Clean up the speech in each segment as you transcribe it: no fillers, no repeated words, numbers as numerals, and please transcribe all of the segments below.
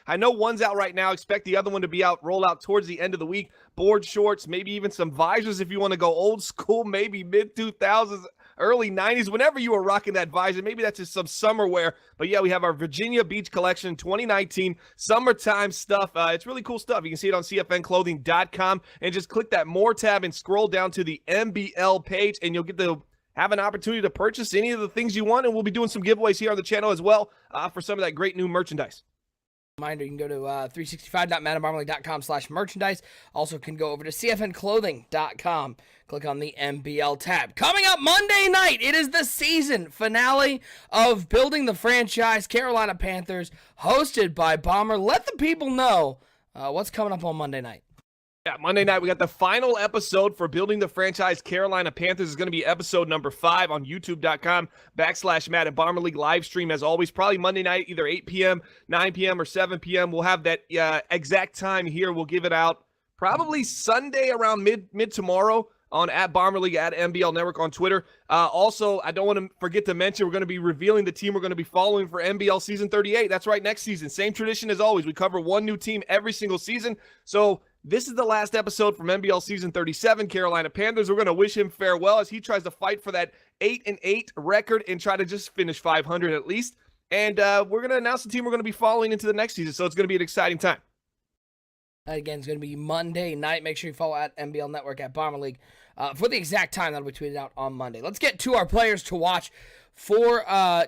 I know one's out right now. Expect the other one to be roll out towards the end of the week. Board shorts, maybe even some visors if you want to go old school, maybe mid-2000s, early 90s, whenever you were rocking that visor. Maybe that's just some summer wear. But yeah, we have our Virginia Beach collection 2019 summertime stuff. It's really cool stuff. You can see it on cfnclothing.com and just click that more tab and scroll down to the MBL page and you'll get to have an opportunity to purchase any of the things you want. And we'll be doing some giveaways here on the channel as well for some of that great new merchandise. Reminder, you can go to 365.maddenbarmerleague.com/merchandise. Also can go over to cfnclothing.com. Click on the MBL tab. Coming up Monday night, it is the season finale of Building the Franchise, Carolina Panthers, hosted by Bomber. Let the people know what's coming up on Monday night. Yeah, Monday night, we got the final episode for Building the Franchise Carolina Panthers. Is going to be episode number 5 on youtube.com/Madden Bomber League live stream. As always, probably Monday night, either 8 p.m., 9 p.m., or 7 p.m. We'll have that exact time here. We'll give it out probably Sunday around mid tomorrow on @Bomber League, @MBL Network on Twitter. Also, I don't want to forget to mention, we're going to be revealing the team we're going to be following for MBL Season 38. That's right, next season. Same tradition as always. We cover one new team every single season. So this is the last episode from MBL Season 37, Carolina Panthers. We're going to wish him farewell as he tries to fight for that 8-8 record and try to just finish 500 at least. And we're going to announce the team we're going to be following into the next season, so it's going to be an exciting time. Again, it's going to be Monday night. Make sure you follow @MBL Network @Bomber League for the exact time that'll be tweeted out on Monday. Let's get to our players to watch for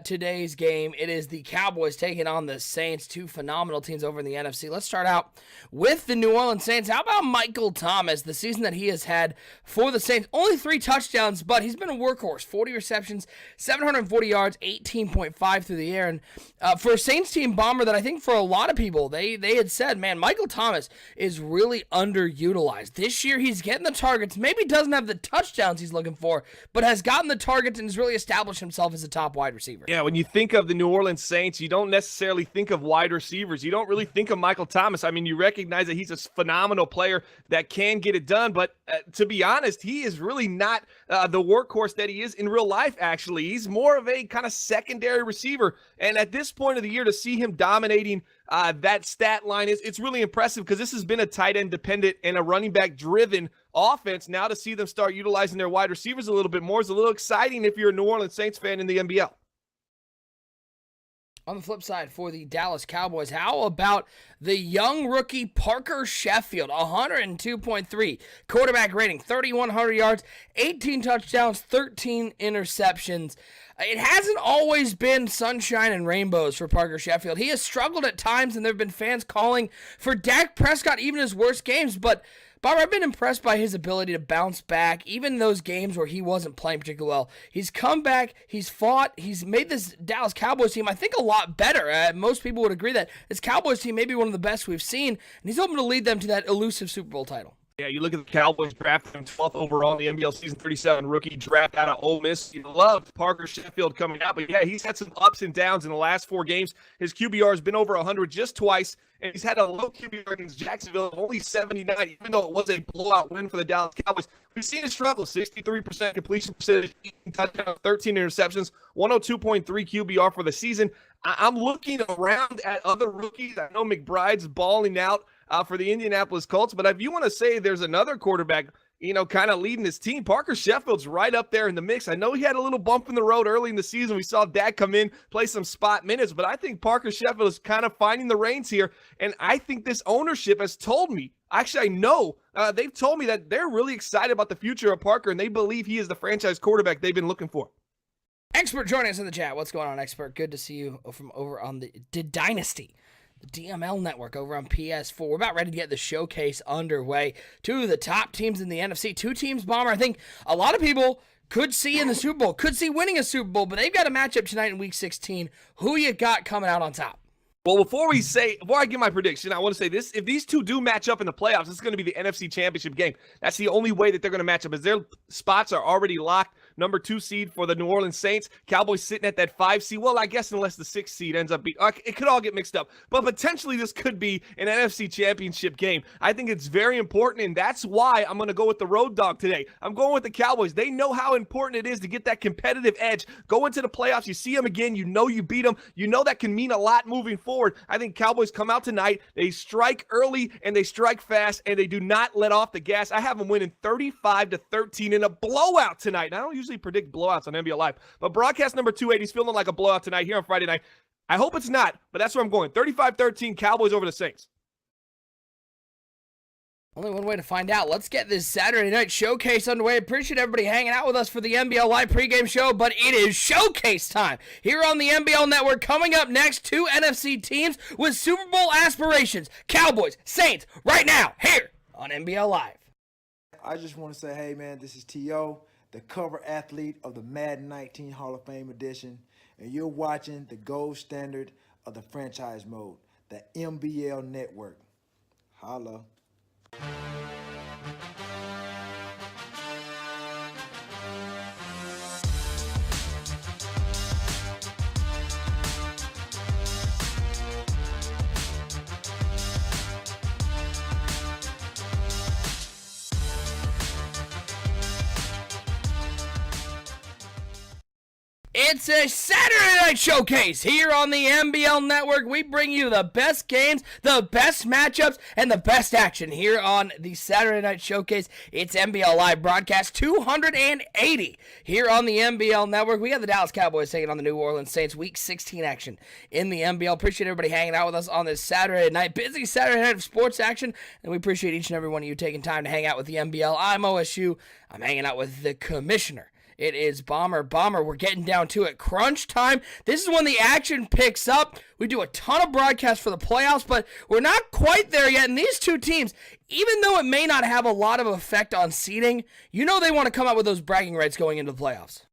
today's game. It is the Cowboys taking on the Saints, two phenomenal teams over in the NFC. Let's start out with the New Orleans Saints. How about Michael Thomas, the season that he has had for the Saints? Only 3 touchdowns, but he's been a workhorse. 40 receptions, 740 yards, 18.5 through the air. And for a Saints team, Bomber, that I think for a lot of people, they had said, man, Michael Thomas is really underutilized. This year, he's getting the targets. Maybe doesn't have the touchdowns he's looking for, but has gotten the targets and has really established himself as a top wide receiver. Yeah, when you think of the New Orleans Saints, you don't necessarily think of wide receivers. You don't really think of Michael Thomas. I mean, you recognize that he's a phenomenal player that can get it done, but to be honest, he is really not the workhorse that he is in real life, actually. He's more of a kind of secondary receiver, and at this point of the year, to see him dominating that stat line, it's really impressive because this has been a tight end dependent and a running back driven offense. Now to see them start utilizing their wide receivers a little bit more is a little exciting if you're a New Orleans Saints fan in the NBL. On the flip side, for the Dallas Cowboys, how about the young rookie Parker Sheffield? 102.3 quarterback rating, 3,100 yards, 18 touchdowns, 13 interceptions. It hasn't always been sunshine and rainbows for Parker Sheffield. He has struggled at times, and there have been fans calling for Dak Prescott even his worst games, but Bob, I've been impressed by his ability to bounce back, even those games where he wasn't playing particularly well. He's come back, he's fought, he's made this Dallas Cowboys team, I think, a lot better. Most people would agree that this Cowboys team may be one of the best we've seen, and he's hoping to lead them to that elusive Super Bowl title. Yeah, you look at the Cowboys draft him 12th overall in the NBL Season 37 rookie draft out of Ole Miss. You loved Parker Sheffield coming out, but yeah, he's had some ups and downs in the last 4 games. His QBR has been over 100 just twice, and he's had a low QBR against Jacksonville of only 79, even though it was a blowout win for the Dallas Cowboys. We've seen his struggle, 63% completion percentage, 18 touchdowns, 13 interceptions, 102.3 QBR for the season. I'm looking around at other rookies. I know McBride's balling out for the Indianapolis Colts, but if you want to say there's another quarterback, kind of leading this team, Parker Sheffield's right up there in the mix. I know he had a little bump in the road early in the season. We saw Dak come in, play some spot minutes, but I think Parker Sheffield is kind of finding the reins here, and I think this ownership has told me, actually I know, they've told me that they're really excited about the future of Parker, and they believe he is the franchise quarterback they've been looking for. Expert joining us in the chat. What's going on, Expert? Good to see you from over on the Dynasty, the DML network over on PS4. We're about ready to get the showcase underway. 2 of the top teams in the NFC. 2 teams, Bomber, I think a lot of people could see in the Super Bowl, could see winning a Super Bowl, but they've got a matchup tonight in Week 16. Who you got coming out on top? Well, before I give my prediction, I want to say this. If these two do match up in the playoffs, it's going to be the NFC Championship game. That's the only way that they're going to match up, as their spots are already locked. number 2 seed for the New Orleans Saints. Cowboys sitting at that 5 seed. Well, I guess unless the 6th seed ends up being, it could all get mixed up. But potentially this could be an NFC Championship game. I think it's very important, and that's why I'm going to go with the road dog today. I'm going with the Cowboys. They know how important it is to get that competitive edge. Go into the playoffs. You see them again. You know you beat them. You know that can mean a lot moving forward. I think Cowboys come out tonight. They strike early and they strike fast, and they do not let off the gas. I have them winning 35-13 in a blowout tonight. Now, I don't usually predict blowouts on NBL Live, but broadcast number 280 is feeling like a blowout tonight here on Friday night. I hope it's not, but that's where I'm going. 35-13, Cowboys over the Saints. Only one way to find out. Let's get this Saturday night showcase underway. Appreciate everybody hanging out with us for the NBL Live pregame show, but it is showcase time here on the NBL Network. Coming up next, 2 NFC teams with Super Bowl aspirations. Cowboys, Saints, right now, here on NBL Live. I just want to say, hey, man, this is T.O., the cover athlete of the Madden 19 Hall of Fame edition, and you're watching the gold standard of the franchise mode, the NBL Network. Holla. It's a Saturday night showcase here on the NBL Network. We bring you the best games, the best matchups, and the best action here on the Saturday night showcase. It's NBL Live broadcast 280 here on the NBL Network. We got the Dallas Cowboys taking on the New Orleans Saints, Week 16 action in the NBL. Appreciate everybody hanging out with us on this Saturday night. Busy Saturday night of sports action, and we appreciate each and every one of you taking time to hang out with the NBL. I'm OSU. I'm hanging out with the commissioner. It is Bomber. We're getting down to it. Crunch time. This is when the action picks up. We do a ton of broadcasts for the playoffs, but we're not quite there yet. And these two teams, even though it may not have a lot of effect on seeding, you know they want to come out with those bragging rights going into the playoffs.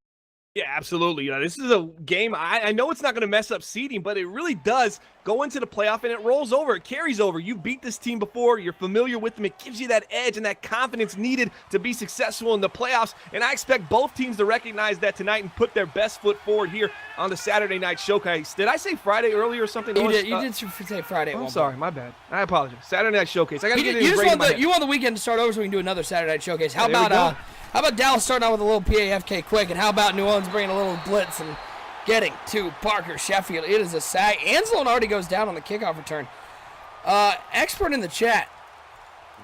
Yeah, absolutely. This is a game, I know it's not going to mess up seeding, but it really does go into the playoff, and it rolls over. It carries over. You beat this team before. You're familiar with them. It gives you that edge and that confidence needed to be successful in the playoffs, and I expect both teams to recognize that tonight and put their best foot forward here on the Saturday night showcase. Did I say Friday earlier or something? You did say Friday. I'm sorry. My bad. I apologize. Saturday night showcase. I got to get it you want the weekend to start over so we can do another Saturday night showcase. How about Dallas starting out with a little PAFK quick, and how about New Orleans bringing a little blitz and getting to Parker Sheffield? It is a sag. Anzalone already goes down on the kickoff return. Expert in the chat.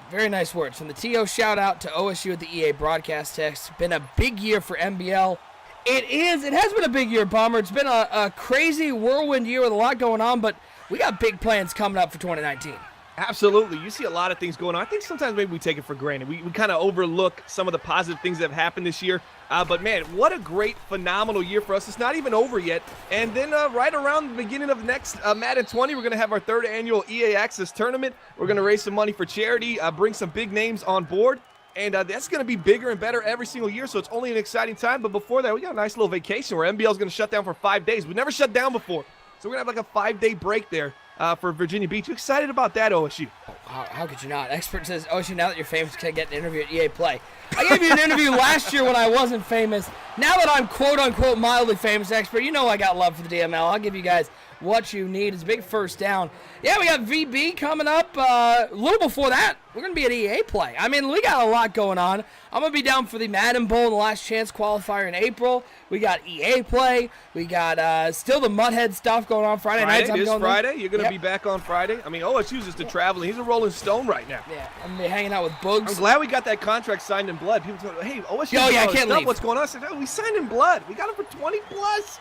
Very nice words. From the TO shout out to OSU at the EA broadcast text. Been a big year for NBL. It has been a big year, Bomber. It's been a crazy whirlwind year with a lot going on, but we got big plans coming up for 2019. Absolutely. You see a lot of things going on. I think sometimes maybe we take it for granted. We kind of overlook some of the positive things that have happened this year. But, man, what a great, phenomenal year for us. It's not even over yet. And then right around the beginning of next Madden 20, we're going to have our 3rd annual EA Access Tournament. We're going to raise some money for charity, bring some big names on board. And that's going to be bigger and better every single year, so it's only an exciting time. But before that, we got a nice little vacation where NBL is going to shut down for 5 days. We've never shut down before. So we're going to have like a 5-day break there. For Virginia Beach. You excited about that, OSU? How could you not? Expert says, OSU, now that you're famous, can I get an interview at EA Play? I gave you an interview last year when I wasn't famous. Now that I'm quote-unquote mildly famous, Expert, you know I got love for the DML. I'll give you guys what you need. It's a big first down. Yeah, we got VB coming up. A little before that, we're going to be at EA Play. I mean, we got a lot going on. I'm going to be down for the Madden Bowl, the last chance qualifier in April. We got EA Play. We got still the Mudhead stuff going on Friday nights. This Friday? You're going to be back on Friday? I mean, OSU's just a traveling. He's a Rolling Stone right now. Yeah, I'm going to be hanging out with Bugs. I'm glad we got that contract signed in blood. People go, hey, OSU, I can't leave. What's going on? I said, we signed in blood. We got him for 20 plus.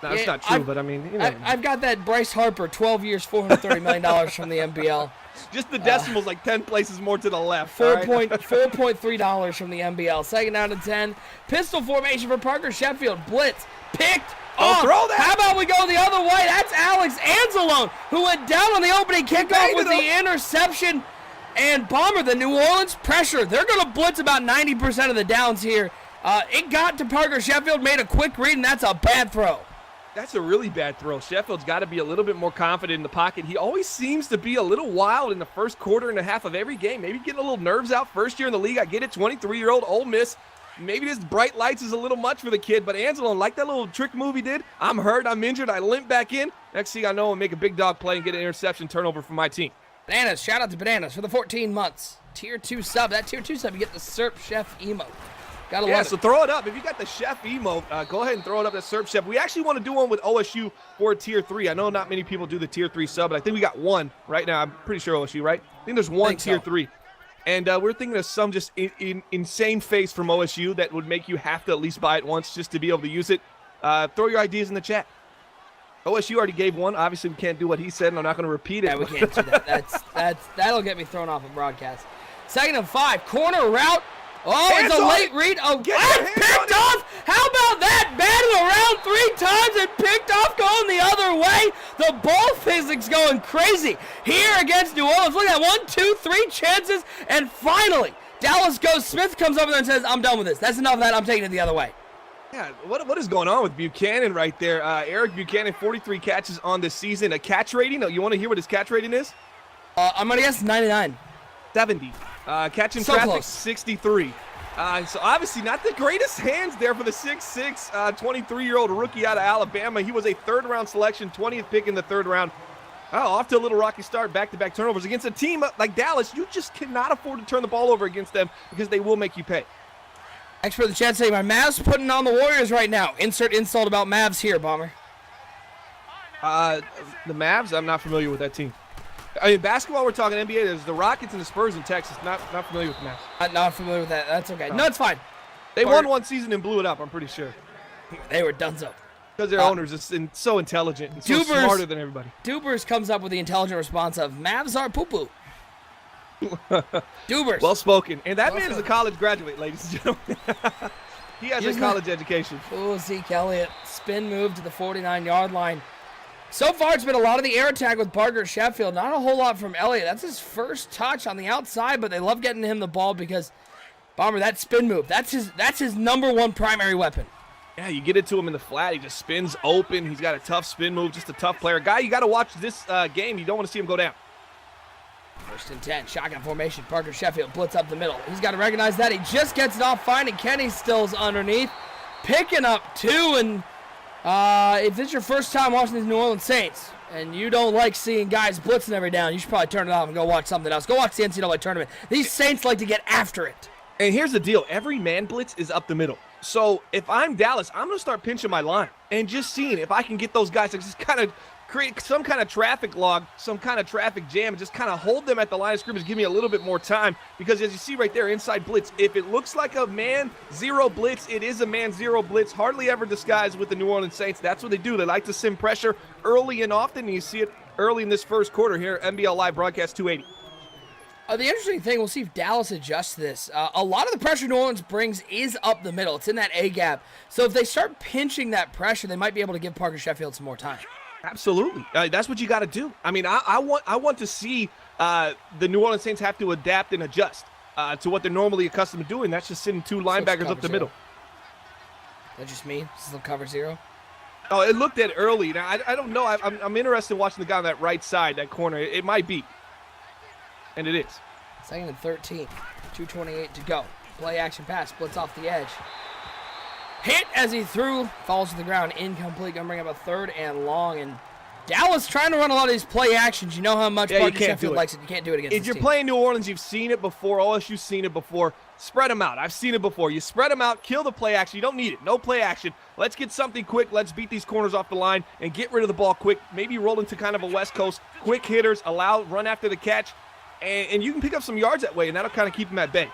No, it's not true, but I mean, you know. I've got that Bryce Harper, 12 years, $430 million from the NBL. Just the decimals, like 10 places more to the left. $4.3 from the NBL. Second down and 10. Pistol formation for Parker Sheffield. Blitz. Picked off. Throw that. How about we go the other way? That's Alex Anzalone, who went down on the opening kickoff with the interception. And Bomber, the New Orleans pressure. They're going to blitz about 90% of the downs here. It got to Parker Sheffield, made a quick read, and that's a bad throw. That's a really bad throw. Sheffield's got to be a little bit more confident in the pocket. He always seems to be a little wild in the first quarter and a half of every game. Maybe getting a little nerves out. First year in the league, I get it. 23-year-old Ole Miss. maybe this bright lights is a little much for the kid, but Angelo, like that little trick move he did, I'm hurt, I'm injured, I limp back in. Next thing I know, I'll make a big dog play and get an interception turnover for my team. Bananas, shout out to Bananas for the 14 months. Tier 2 sub. That Tier 2 sub, you get the Serp Chef emote. Gotta love it. So throw it up. If you got the Chef emote, go ahead and throw it up, that Serp Chef. We actually want to do one with OSU for Tier 3. I know not many people do the Tier 3 sub, but I think we got one right now. I'm pretty sure OSU, right? I think there's one Tier 3. And we're thinking of some just insane face from OSU that would make you have to at least buy it once just to be able to use it. Throw your ideas in the chat. OSU already gave one. Obviously, we can't do what he said, and I'm not going to repeat it. Yeah, we can't do that. That'll get me thrown off a broadcast. 2nd and 5, corner route. Oh, Hands it's a on late it. read. Oh, Get your hands picked on it. off. How about that? Batted around 3 times and picked off, going the other way. The ball physics going crazy here against New Orleans. Look at that. 1, 2, 3 chances, and finally, Dallas goes. Smith comes over there and says, I'm done with this. That's enough of that. I'm taking it the other way. Yeah, what is going on with Buchanan right there? Eric Buchanan, 43 catches on the season. A catch rating? You want to hear what his catch rating is? I'm going to guess 99. 70. Catching So traffic, close. 63. So obviously not the greatest hands there for the 6'6", 23-year-old rookie out of Alabama. He was a third-round selection, 20th pick in the third round. Off to a little rocky start, back-to-back turnovers. Against a team like Dallas, you just cannot afford to turn the ball over against them because they will make you pay. Thanks for the chat saying, my Mavs putting on the Warriors right now. Insert insult about Mavs here, Bomber. The Mavs, I'm not familiar with that team. I mean, basketball, we're talking NBA. There's the Rockets and the Spurs in Texas. Not familiar with the Mavs. Not familiar with that. That's okay. No, it's fine. They won one season and blew it up, I'm pretty sure. They were donezo. Because their owners is so intelligent and so smarter than everybody. Dubers comes up with the intelligent response of, Mavs are poo-poo. Dubers. Well spoken. And that man is a college graduate, ladies and gentlemen. He has a college education. Oh, Zeke Elliott. Spin move to the 49-yard line. So far, it's been a lot of the air attack with Parker Sheffield. Not a whole lot from Elliott. That's his first touch on the outside, but they love getting him the ball because, Bomber, that spin move, that's his number one primary weapon. Yeah, you get it to him in the flat. He just spins open. He's got a tough spin move, just a tough player. Guy, you got to watch this game. You don't want to see him go down. 1st and 10, shotgun formation. Parker Sheffield blitz up the middle. He's got to recognize that. He just gets it off fine, and Kenny Stills underneath. Picking up 2, and if this is your first time watching these New Orleans Saints, and you don't like seeing guys blitzing every down, you should probably turn it off and go watch something else. Go watch the NCAA tournament. These Saints like to get after it. And here's the deal. Every man blitz is up the middle. So if I'm Dallas, I'm going to start pinching my line and just seeing if I can get those guys to just kind of create some kind of traffic log, some kind of traffic jam, and just kind of hold them at the line of scrimmage, give me a little bit more time. Because as you see right there, inside blitz, if it looks like a man zero blitz, it is a man zero blitz. Hardly ever disguised with the New Orleans Saints. That's what they do. They like to send pressure early and often. And you see it early in this first quarter here, NBL Live Broadcast 280. The interesting thing, we'll see if Dallas adjusts this. A lot of the pressure New Orleans brings is up the middle. It's in that A gap. So if they start pinching that pressure, they might be able to give Parker Sheffield some more time. Absolutely. That's what you got to do. I mean, I want to see the New Orleans Saints have to adapt and adjust to what they're normally accustomed to doing. That's just sending 2 linebackers up the middle. That just me? This is the cover 0? Oh, it looked at early. Now, I don't know. I'm interested in watching the guy on that right side, that corner. It might be. And it is. 2nd and 13. 2:28 to go. Play action pass. Splits off the edge. Hit as he threw. Falls to the ground. Incomplete. Going to bring up a 3rd and long. And Dallas trying to run a lot of these play actions. You know how much Parker Sheffield likes it. You can't do it against If you're this team. playing New Orleans, you've seen it before. OSU's seen it before. Spread them out. I've seen it before. You spread them out, kill the play action. You don't need it. No play action. Let's get something quick. Let's beat these corners off the line and get rid of the ball quick. Maybe roll into kind of a West Coast. Quick hitters. Run after the catch. And you can pick up some yards that way, and that'll kind of keep them at bay.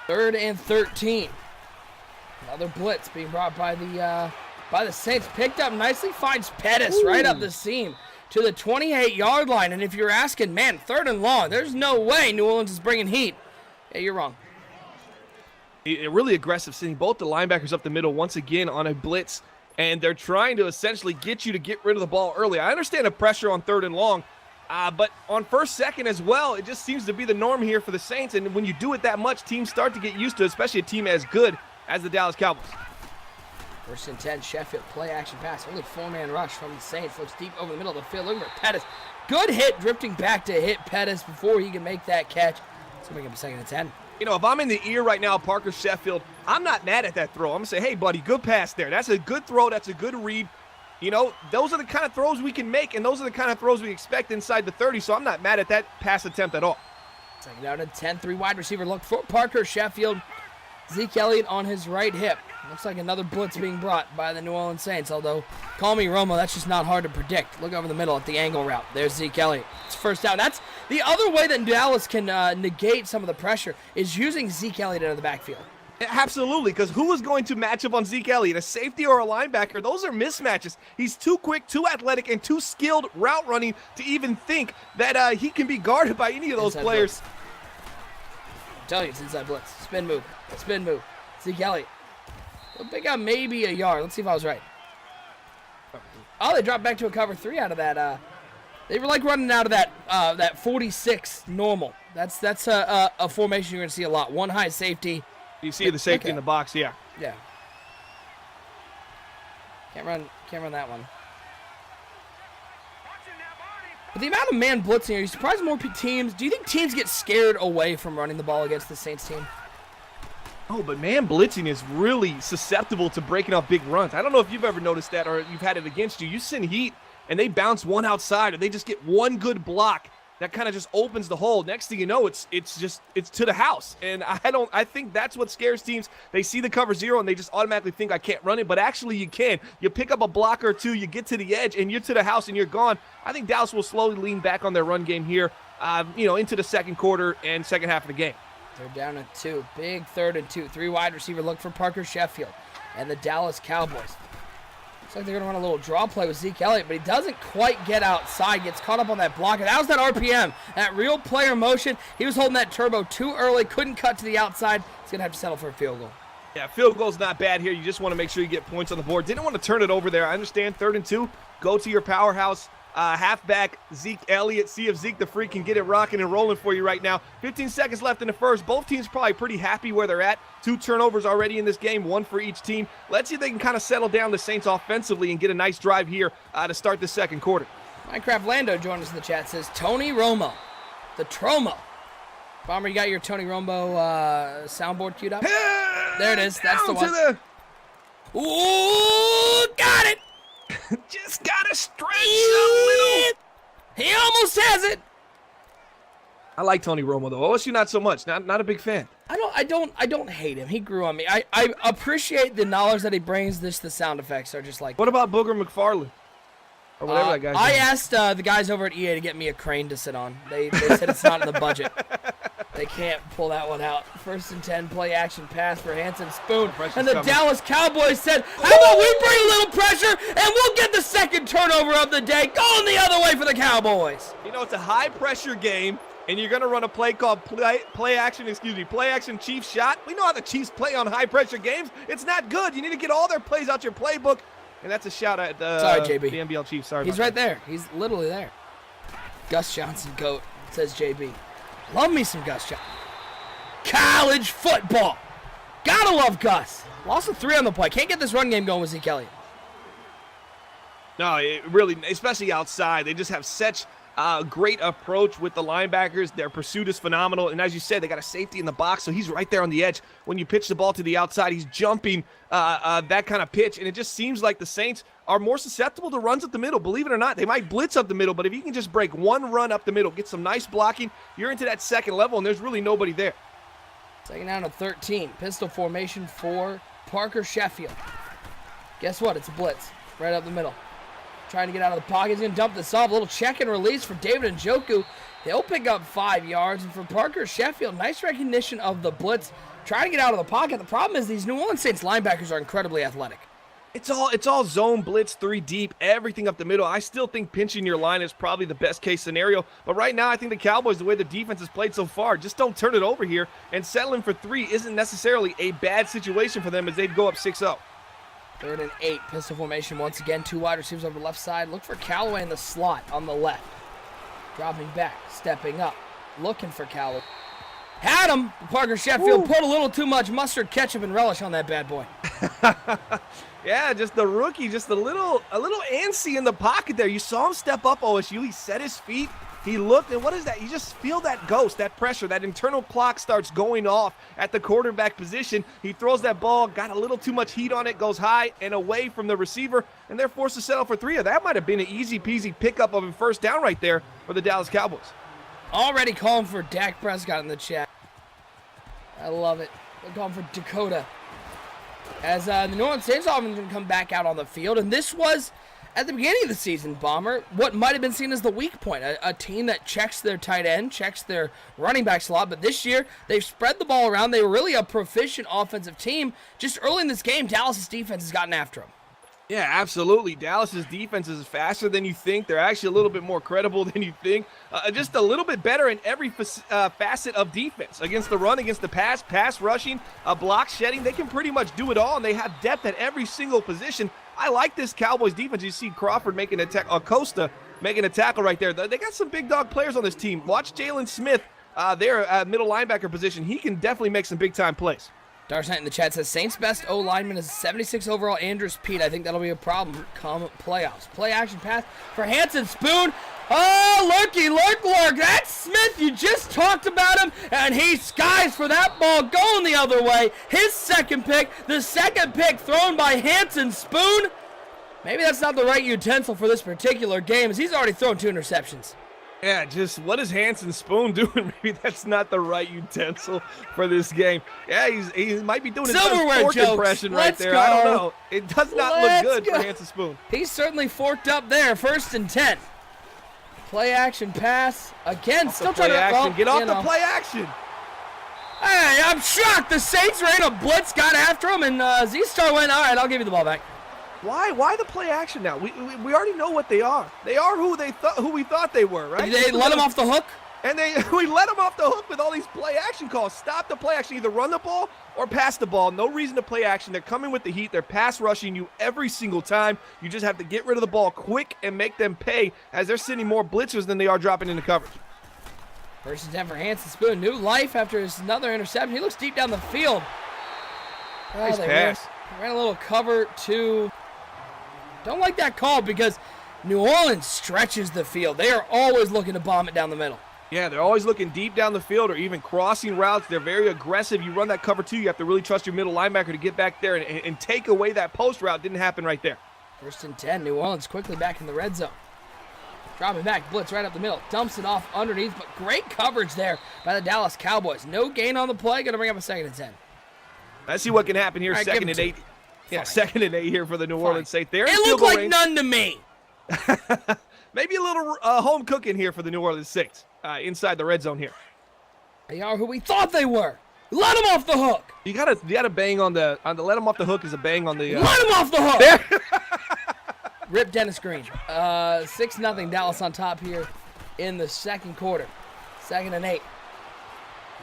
3rd and 13. Another blitz being brought by the Saints. Picked up nicely. Finds Pettis right up the seam to the 28-yard line. And if you're asking, man, 3rd and long, there's no way New Orleans is bringing heat. Yeah, you're wrong. Really aggressive, sending both the linebackers up the middle once again on a blitz. And they're trying to essentially get you to get rid of the ball early. I understand the pressure on 3rd and long. But on 1st, 2nd as well, it just seems to be the norm here for the Saints. And when you do it that much, teams start to get used to it, especially a team as good as the Dallas Cowboys. 1st and 10, Sheffield, play action pass. Only 4-man rush from the Saints. Looks deep over the middle of the field. Looking for Pettis. Good hit, drifting back to hit Pettis before he can make that catch. So make him 2nd and 10. You know, if I'm in the ear right now, Parker Sheffield, I'm not mad at that throw. I'm going to say, hey, buddy, good pass there. That's a good throw. That's a good read. You know, those are the kind of throws we can make, and those are the kind of throws we expect inside the 30, so I'm not mad at that pass attempt at all. Second down and 10, 3 wide receiver look for Parker Sheffield. Zeke Elliott on his right hip. Looks like another blitz being brought by the New Orleans Saints, although, call me Romo, that's just not hard to predict. Look over the middle at the angle route. There's Zeke Elliott. It's first down. That's the other way that Dallas can negate some of the pressure is using Zeke Elliott out of the backfield. Absolutely, because who is going to match up on Zeke Elliott? A safety or a linebacker? Those are mismatches. He's too quick, too athletic, and too skilled route running to even think that he can be guarded by any of those Inside players. Blitz. I'm telling you, it's inside blitz. Spin move. Spin move. Zeke Elliott. They'll pick up maybe a yard. Let's see if I was right. Oh, they dropped back to a cover 3 out of that. They were like running out of that 46 normal. That's a formation you're going to see a lot. One high safety. You see the safety in the box, yeah. Yeah. Can't run that one. But the amount of man blitzing, are you surprised more teams? Do you think teams get scared away from running the ball against the Saints team? Oh, but man blitzing is really susceptible to breaking off big runs. I don't know if you've ever noticed that or you've had it against you. You send heat and they bounce one outside or they just get one good block that kind of just opens the hole. Next thing you know, it's to the house. And I think that's what scares teams. They see the cover 0 and they just automatically think I can't run it, but actually you can. You pick up a block or two, you get to the edge and you're to the house and you're gone. I think Dallas will slowly lean back on their run game here, into the second quarter and second half of the game. They're down at 2. Big 3rd and 2. 3 wide receiver look for Parker Sheffield and the Dallas Cowboys. Looks like they're going to run a little draw play with Zeke Elliott, but he doesn't quite get outside. Gets caught up on that block. And that was that RPM, that real player motion. He was holding that turbo too early, couldn't cut to the outside. He's going to have to settle for a field goal. Yeah, field goal's not bad here. You just want to make sure you get points on the board. Didn't want to turn it over there. I understand 3rd and 2. Go to your powerhouse. Halfback Zeke Elliott. See if Zeke the Freak can get it rocking and rolling for you right now. 15 seconds left in the first. Both teams probably pretty happy where they're at. 2 turnovers already in this game, 1 for each team. Let's see if they can kind of settle down the Saints offensively and get a nice drive here to start the second quarter. Minecraft Lando joined us in the chat, says Tony Romo, the Tromo. Bomber, you got your Tony Romo soundboard queued up? There it is. That's the one. Ooh, got it. Just gotta stretch a little. He almost has it. I like Tony Romo though. OSU not so much. Not a big fan. I don't hate him. He grew on me. I appreciate the knowledge that he brings. The sound effects are just like. What about Booger McFarland? Or whatever that guy's name is. asked the guys over at EA to get me a crane to sit on. They said it's not in the budget. They can't pull that one out. 1st and 10, play action pass for Hanson Spoon. And the Dallas Cowboys said, how about we bring a little pressure and we'll get the second turnover of the day going the other way for the Cowboys. You know, it's a high-pressure game, and you're going to run a play called play action Chiefs shot. We know how the Chiefs play on high-pressure games. It's not good. You need to get all their plays out your playbook. And that's a shout at Sorry, JB. the NBL Chiefs. Sorry. He's right there. He's literally there. Gus Johnson, GOAT, says JB. Love me some Gus Johnson. College football. Gotta love Gus. Lost a 3 on the play. Can't get this run game going with Zeke Elliott. No, it really, especially outside. They just have such a great approach with the linebackers. Their pursuit is phenomenal. And as you said, they got a safety in the box, so he's right there on the edge. When you pitch the ball to the outside, he's jumping that kind of pitch. And it just seems like the Saints are more susceptible to runs up the middle. Believe it or not, they might blitz up the middle, but if you can just break one run up the middle, get some nice blocking, you're into that second level, and there's really nobody there. Second down to 13. Pistol formation for Parker Sheffield. Guess what? It's a blitz. Right up the middle. Trying to get out of the pocket. He's going to dump this off. A little check and release for David Njoku. They'll pick up 5 yards. And for Parker Sheffield, nice recognition of the blitz. Trying to get out of the pocket. The problem is these New Orleans Saints linebackers are incredibly athletic. It's all zone blitz, 3 deep, everything up the middle. I still think pinching your line is probably the best case scenario. But right now, I think the Cowboys, the way the defense has played so far, just don't turn it over here. And settling for 3 isn't necessarily a bad situation for them as they'd go up 6-0. 3rd and 8. Pistol formation once again. 2 wide receivers over the left side. Look for Callaway in the slot on the left. Dropping back, stepping up, looking for Callaway. Had him. Parker Sheffield put a little too much mustard, ketchup, and relish on that bad boy. Yeah, just the rookie, just a little antsy in the pocket there. You saw him step up, OSU. He set his feet. He looked, and what is that? You just feel that ghost, that pressure, that internal clock starts going off at the quarterback position. He throws that ball, got a little too much heat on it, goes high and away from the receiver, and they're forced to settle for 3. That might have been an easy-peasy pickup of a first down right there for the Dallas Cowboys. Already calling for Dak Prescott in the chat. I love it. They're calling for Dakota. As the New Orleans Saints offense going to come back out on the field, and this was, at the beginning of the season, Bomber, what might have been seen as the weak point, a team that checks their tight end, checks their running back slot, but this year, they've spread the ball around. They were really a proficient offensive team. Just early in this game, Dallas' defense has gotten after them. Yeah, absolutely. Dallas's defense is faster than you think. They're actually a little bit more credible than you think. Just a little bit better in every facet of defense. Against the run, against the pass rushing, block shedding. They can pretty much do it all, and they have depth at every single position. I like this Cowboys defense. You see Crawford making a tackle, Acosta making a tackle right there. They got some big dog players on this team. Watch Jalen Smith, their middle linebacker position. He can definitely make some big-time plays. Dark Knight in the chat says, Saints' best O-lineman is 76 overall Andrews Pete. I think that'll be a problem come playoffs. Play action pass for Hanson Spoon. Oh, lurky, lurk. That's Smith. You just talked about him, and he skies for that ball going the other way. His second pick, the second pick thrown by Hanson Spoon. Maybe that's not the right utensil for this particular game, as he's already thrown 2 interceptions. Yeah, just what is Hanson Spoon doing? Maybe that's not the right utensil for this game. Yeah, he might be doing his fork impression right there. I don't know. It does not look good for Hanson Spoon. He's certainly forked up there. 1st and 10. Play action pass again. Still trying to get off the play action. Hey, I'm shocked. The Saints ran a blitz, got after him, and Z-Star went, all right, I'll give you the ball back. Why the play action now? We already know what they are. They are who we thought they were, right? They let them off the hook? And we let them off the hook with all these play action calls. Stop the play action. Either run the ball or pass the ball. No reason to play action. They're coming with the heat. They're pass rushing you every single time. You just have to get rid of the ball quick and make them pay, as they're sending more blitzers than they are dropping into coverage. 1st and 10 for Hanson Spoon. New life after his another interception. He looks deep down the field. Nice pass. Ran a little cover 2. Don't like that call because New Orleans stretches the field. They are always looking to bomb it down the middle. Yeah, they're always looking deep down the field or even crossing routes. They're very aggressive. You run that cover 2, you have to really trust your middle linebacker to get back there and take away that post route. Didn't happen right there. 1st and 10, New Orleans quickly back in the red zone. Dropping back, blitz right up the middle. Dumps it off underneath, but great coverage there by the Dallas Cowboys. No gain on the play. Going to bring up a 2nd and 10. Let's see what can happen here. Right, 2nd and 8. Yeah, 2nd and 8 here for the New Orleans Saints. It looked like none to me. Maybe a little home cooking here for the New Orleans Saints inside the red zone here. They are who we thought they were. Let them off the hook. You gotta bang on the let them off the hook is a bang on the. Let them off the hook. There. Rip Dennis Green. 6-0 Dallas on top here in the second quarter. 2nd and 8.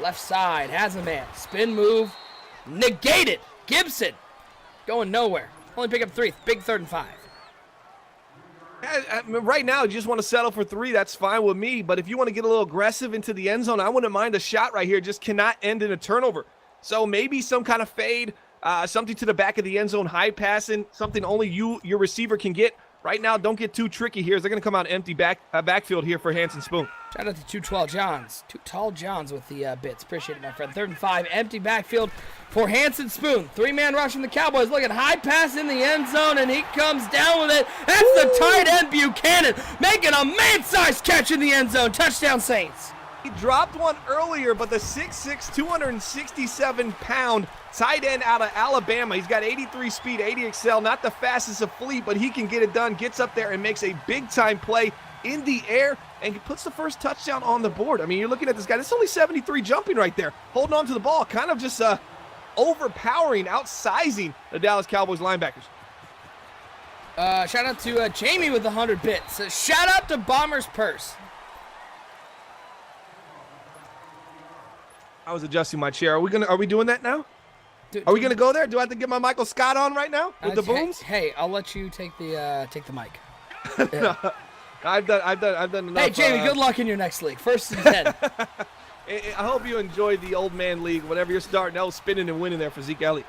Left side has a man. Spin move. Negated. Gibson. Going nowhere. Only pick up 3. Big 3rd and 5. Right now, you just want to settle for 3. That's fine with me. But if you want to get a little aggressive into the end zone, I wouldn't mind a shot right here. Just cannot end in a turnover. So maybe some kind of fade, something to the back of the end zone, high passing, something only your receiver can get. Right now, don't get too tricky here. They're going to come out empty backfield here for Hanson Spoon. Shout out to 212 Johns. 2 tall Johns with the bits. Appreciate it, my friend. 3rd and 5, empty backfield for Hanson Spoon. 3-man rush from the Cowboys. Look at high pass in the end zone, and he comes down with it. That's the tight end Buchanan making a man-sized catch in the end zone. Touchdown Saints. He dropped one earlier, but the 6'6", 267-pound tight end out of Alabama. He's got 83 speed, 80 excel, not the fastest of fleet, but he can get it done, gets up there and makes a big-time play in the air, and he puts the first touchdown on the board. I mean, you're looking at this guy. That's only 73 jumping right there, holding on to the ball, kind of just overpowering, outsizing the Dallas Cowboys linebackers. Shout out to Jamie with the 100 bits. Shout out to Bomber's Purse. I was adjusting my chair. Are we doing that now? Are we gonna go there? Do I have to get my Michael Scott on right now with the booms? Hey, I'll let you take the mic. No, I've done enough. Hey Jamie, good luck in your next league. 1st and 10. I hope you enjoyed the old man league, whatever you're starting. No spinning and winning there for Zeke Elliott.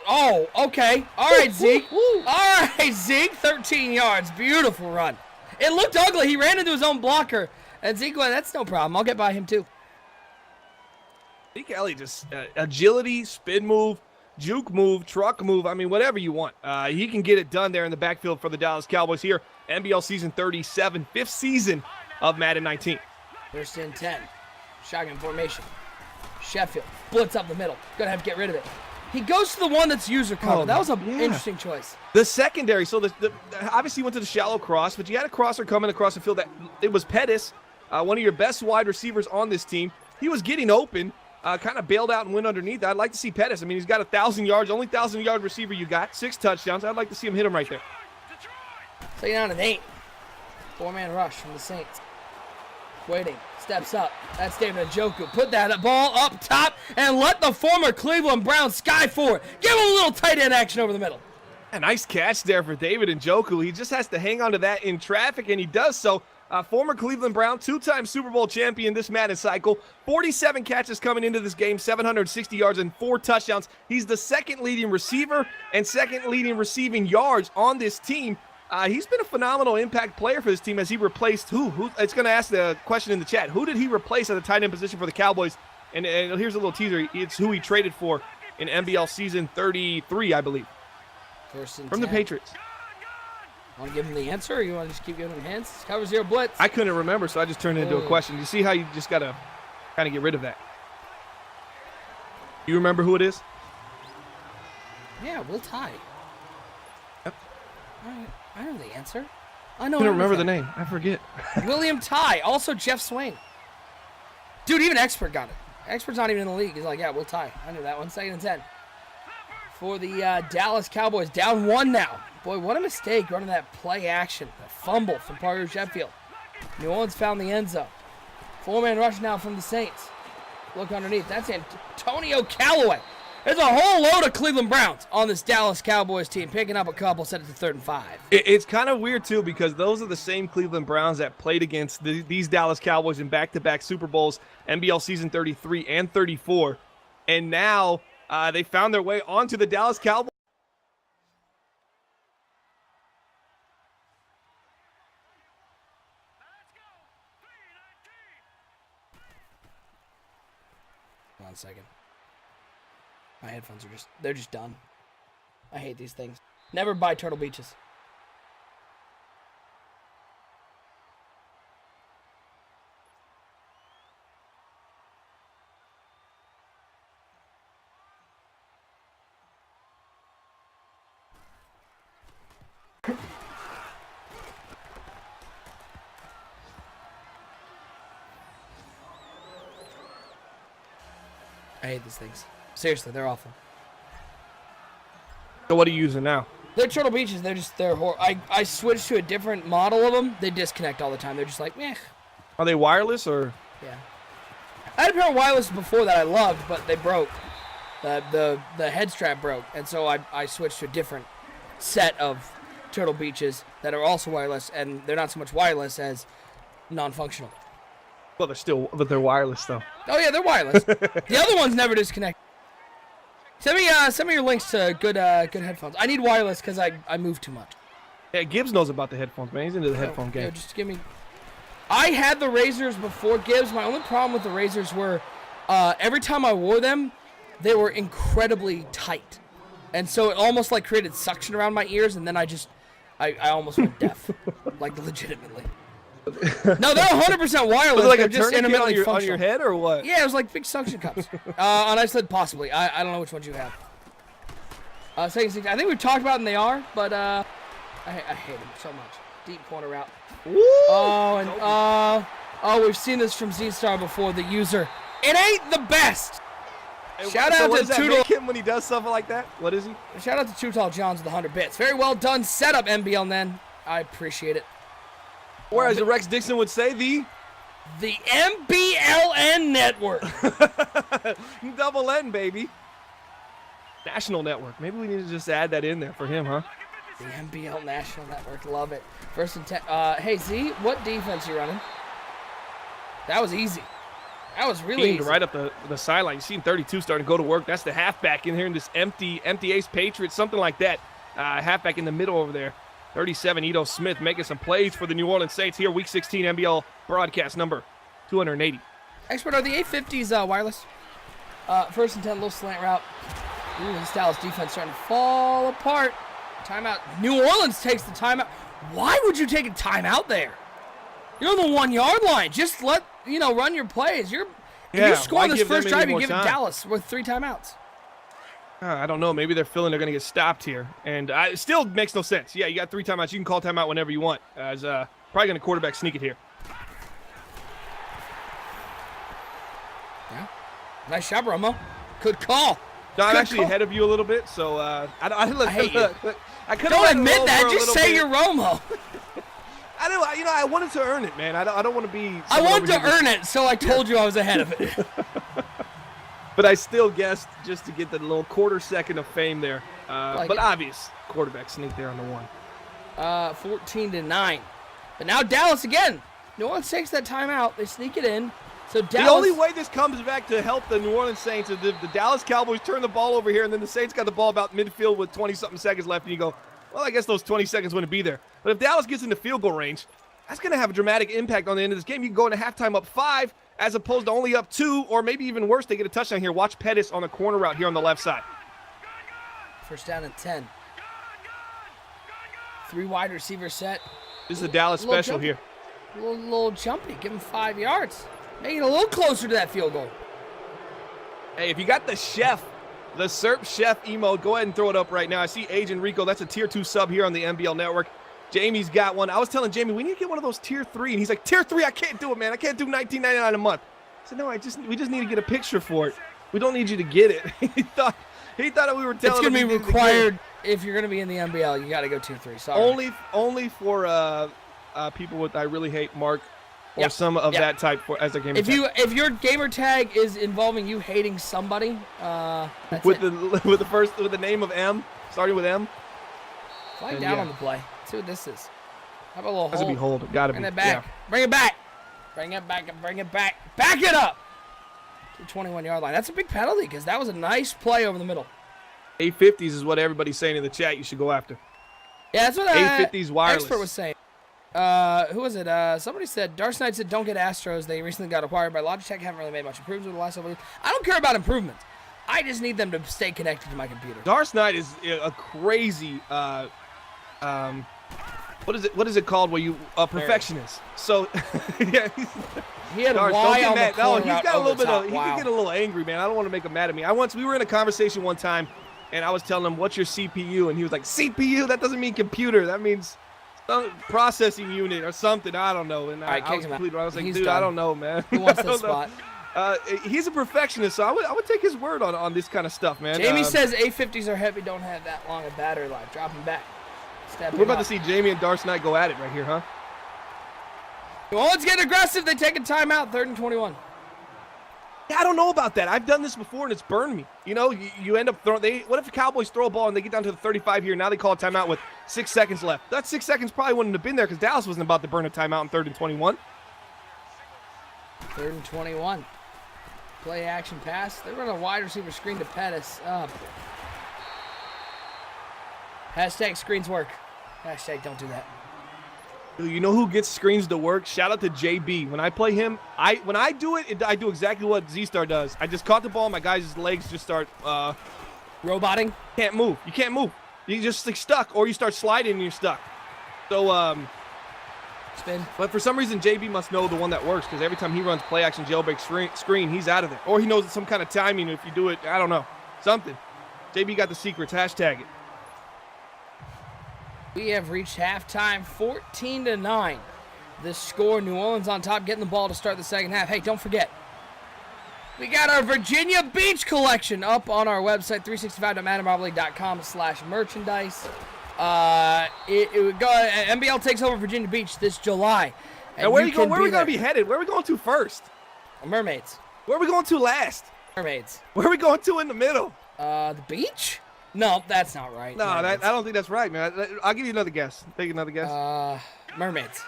Oh, okay. All right, Zeke. All right, Zeke. 13 yards. Beautiful run. It looked ugly. He ran into his own blocker. And Zeke went, that's no problem. I'll get by him too. Zeke Elliott just agility, spin move, juke move, truck move. I mean, whatever you want. He can get it done there in the backfield for the Dallas Cowboys here. NBL season 37, 5th season of Madden 19. First and 10. Shotgun formation. Sheffield. Blitz up the middle. Gonna have to get rid of it. He goes to the one that's user cover. That was an interesting choice. The secondary, so the obviously went to the shallow cross, but you had a crosser coming across the field. That it was Pettis, one of your best wide receivers on this team. He was getting open, kind of bailed out and went underneath. I'd like to see Pettis. I mean, he's got 1,000 yards, only 1,000-yard receiver you got, 6 touchdowns. I'd like to see him hit him right there. Second down and 8. 4-man rush from the Saints. Waiting. Steps up. That's David Njoku. Put that ball up top and let the former Cleveland Browns sky for it. Give him a little tight end action over the middle. A nice catch there for David Njoku. He just has to hang on to that in traffic, and he does so. Former Cleveland Brown, 2-time Super Bowl champion this Madden cycle. 47 catches coming into this game, 760 yards and 4 touchdowns. He's the second leading receiver and second leading receiving yards on this team. He's been a phenomenal impact player for this team as he replaced who? It's going to ask the question in the chat. Who did he replace at the tight end position for the Cowboys? And here's a little teaser. It's who he traded for in NBL season 33, I believe. First and from 10. the Patriots. Want to give him the answer, or you want to just keep giving him hints? Cover 0 blitz. I couldn't remember, so I just turned it into a question. You see how you just got to kind of get rid of that? You remember who it is? Yeah, we'll tie. Yep. All right. I know the answer. I know. I couldn't remember the name. I forget. William Ty. Also Jeff Swain. Dude, even Expert got it. Expert's not even in the league. He's like, yeah, we'll tie. I knew that one. Second and 10. For the Dallas Cowboys. Down 1 now. Boy, what a mistake running that play action. A fumble from Parker Sheffield. New Orleans found the end zone. 4-man rush now from the Saints. Look underneath. That's Antonio Callaway. There's a whole load of Cleveland Browns on this Dallas Cowboys team, picking up a couple, set it to 3rd and 5. It's kind of weird, too, because those are the same Cleveland Browns that played against these Dallas Cowboys in back-to-back Super Bowls, NBL season 33 and 34. And now they found their way onto the Dallas Cowboys. Hold on a second. My headphones are they're just done. I hate these things. Never buy Turtle Beaches. I hate these things. Seriously, they're awful. So what are you using now? They're Turtle Beaches. They're horrible. I switched to a different model of them. They disconnect all the time. They're just like, meh. Are they wireless or? Yeah. I had a pair of wireless before that I loved, but they broke. The head strap broke, and so I switched to a different set of Turtle Beaches that are also wireless, and they're not so much wireless as non-functional. Well, they're wireless though. Oh yeah, they're wireless. The other ones never disconnect. Send me your links to good headphones. I need wireless because I move too much. Yeah, Gibbs knows about the headphones, man. He's into the headphone game. Yeah, just give me. I had the Razors before Gibbs. My only problem with the Razors were every time I wore them, they were incredibly tight, and so it almost like created suction around my ears, and then I almost went deaf, like legitimately. No, they're 100% wireless. Was it like they're a just tourniquet on your head or what? Yeah, it was like big suction cups. And I said possibly. I don't know which ones you have. Second 6, I think we've talked about them. They are, but I hate them so much. Deep corner route. Woo! Oh, we've seen this from Z-Star before. The user. It ain't the best. Shout out to Tootle him when he does something like that. What is he? Shout out to Tootle Johns with 100 bits. Very well done setup, NBL Nen. I appreciate it. Or as Rex Dixon would say, the MBLN network. Double N, baby. National network. Maybe we need to just add that in there for him, huh? The MBL National Network. Love it. First and 10. Hey, Z, what defense you running? That was easy. That was really easy. Right up the sideline. You seen 32 starting to go to work. That's the halfback in here in this empty Ace Patriots, something like that. Halfback in the middle over there. 37, Ito Smith making some plays for the New Orleans Saints here. Week 16 NBL broadcast number 280. Expert, are the 850s wireless? First and 10, little slant route. Ooh, this Dallas defense starting to fall apart. Timeout. New Orleans takes the timeout. Why would you take a timeout there? You're on the 1 yard line. Just let, run your plays. If you score on this first drive, you give it Dallas with 3 timeouts. I don't know. Maybe they're feeling they're going to get stopped here. And it still makes no sense. Yeah, you got 3 timeouts. You can call timeout whenever you want. As probably going to quarterback sneak it here. Yeah. Nice shot, Romo. Good call. No, I'm Good actually call. ahead of you a little bit, so I hate you. I Don't admit that. Just say you're Romo. I wanted to earn it, man. I don't want to be. I wanted to earn it, so I told you I was ahead of it. But I still guessed just to get the little quarter second of fame there. But obvious quarterback sneak there on the 1. 14-9. But now Dallas again. New Orleans takes that timeout. They sneak it in. So Dallas. The only way this comes back to help the New Orleans Saints is if the Dallas Cowboys turn the ball over here, and then the Saints got the ball about midfield with 20-something seconds left, and you go, well, I guess those 20 seconds wouldn't be there. But if Dallas gets into field goal range, that's going to have a dramatic impact on the end of this game. You can go into halftime up 5 as opposed to only up 2, or maybe even worse, they get a touchdown here. Watch Pettis on the corner route here on the left side. First down and 10. 3 wide receiver set. This is a Dallas special here. A little jumpy. Give him 5 yards. Make it a little closer to that field goal. Hey, if you got the chef, the Serp Chef emote, go ahead and throw it up right now. I see Agent Rico. That's a Tier 2 sub here on the NBL Network. Jamie's got one. I was telling Jamie, we need to get one of those Tier 3. And he's like, Tier 3, I can't do it, man. I can't do $19.99 a month. I said, no, we just need to get a picture for it. We don't need you to get it. he thought that we were telling him. It's going to be required if you're going to be in the NBL. You got to go Tier 3. Sorry. Only for people with I really hate Mark or some of that type as a gamer tag. If your gamer tag is involving you hating somebody, that's with the name of M, starting with M. Fly down on the play. Let's see what this is. Have a little hold. Has to be hold. Got to be. Bring it back. Yeah. Bring it back. Bring it back and bring it back. Back it up. To the 21-yard line. That's a big penalty because that was a nice play over the middle. 850s is what everybody's saying in the chat. You should go after. Yeah, that's what 850s wireless. Expert was saying. Who was it? Somebody said, Dark Knight said, don't get Astros. They recently got acquired by Logitech. Haven't really made much improvements over the last several years. I don't care about improvements. I just need them to stay connected to my computer. Dark Knight is a crazy, what is it called where you, perfectionist. So, yeah. He had a Darsh, Y on that. the corner. No, he's got a little bit of, he wow. can get a little angry, man. I don't want to make him mad at me. We were in a conversation one time, and I was telling him, what's your CPU? And he was like, CPU? That doesn't mean computer. That means processing unit or something. I don't know. And I was completely wrong. I was like, dude, done. I don't know, man. Who wants this spot? He's a perfectionist, so I would take his word on this kind of stuff, man. Jamie says 850s are heavy, don't have that long a battery life. Drop them back. We're about to see Jamie and Darce Knight go at it right here, huh? Well, let's get aggressive. They take a timeout, 3rd and 21. Yeah, I don't know about that. I've done this before, and it's burned me. You know, you end up throwing. What if the Cowboys throw a ball and they get down to the 35 here? Now they call a timeout with 6 seconds left. That 6 seconds probably wouldn't have been there because Dallas wasn't about to burn a timeout in 3rd and 21. 3rd and 21. Play action pass. They run a wide receiver screen to Pettis. Hashtag screens work. Hashtag don't do that. You know who gets screens to work? Shout out to JB. When I play him, when I do it, I do exactly what Z-Star does. I just caught the ball, my guys' legs just start roboting. Can't move. You can't move. You just stuck, or you start sliding and you're stuck. So spin. But for some reason, JB must know the one that works because every time he runs play action jailbreak screen, he's out of there. Or he knows some kind of timing. If you do it, I don't know, something. JB got the secrets. Hashtag it. We have reached halftime, 14-9. This score, New Orleans on top, getting the ball to start the second half. Hey, don't forget, we got our Virginia Beach collection up on our website, 365.maddenmarbleleague.com/merchandise. NBL takes over Virginia Beach this July. And where are we going to be headed? Where are we going to first? Mermaids. Where are we going to last? Mermaids. Where are we going to in the middle? The beach? No, that's not right. No, I don't think that's right, man. I'll give you another guess. Take another guess. Mermaids.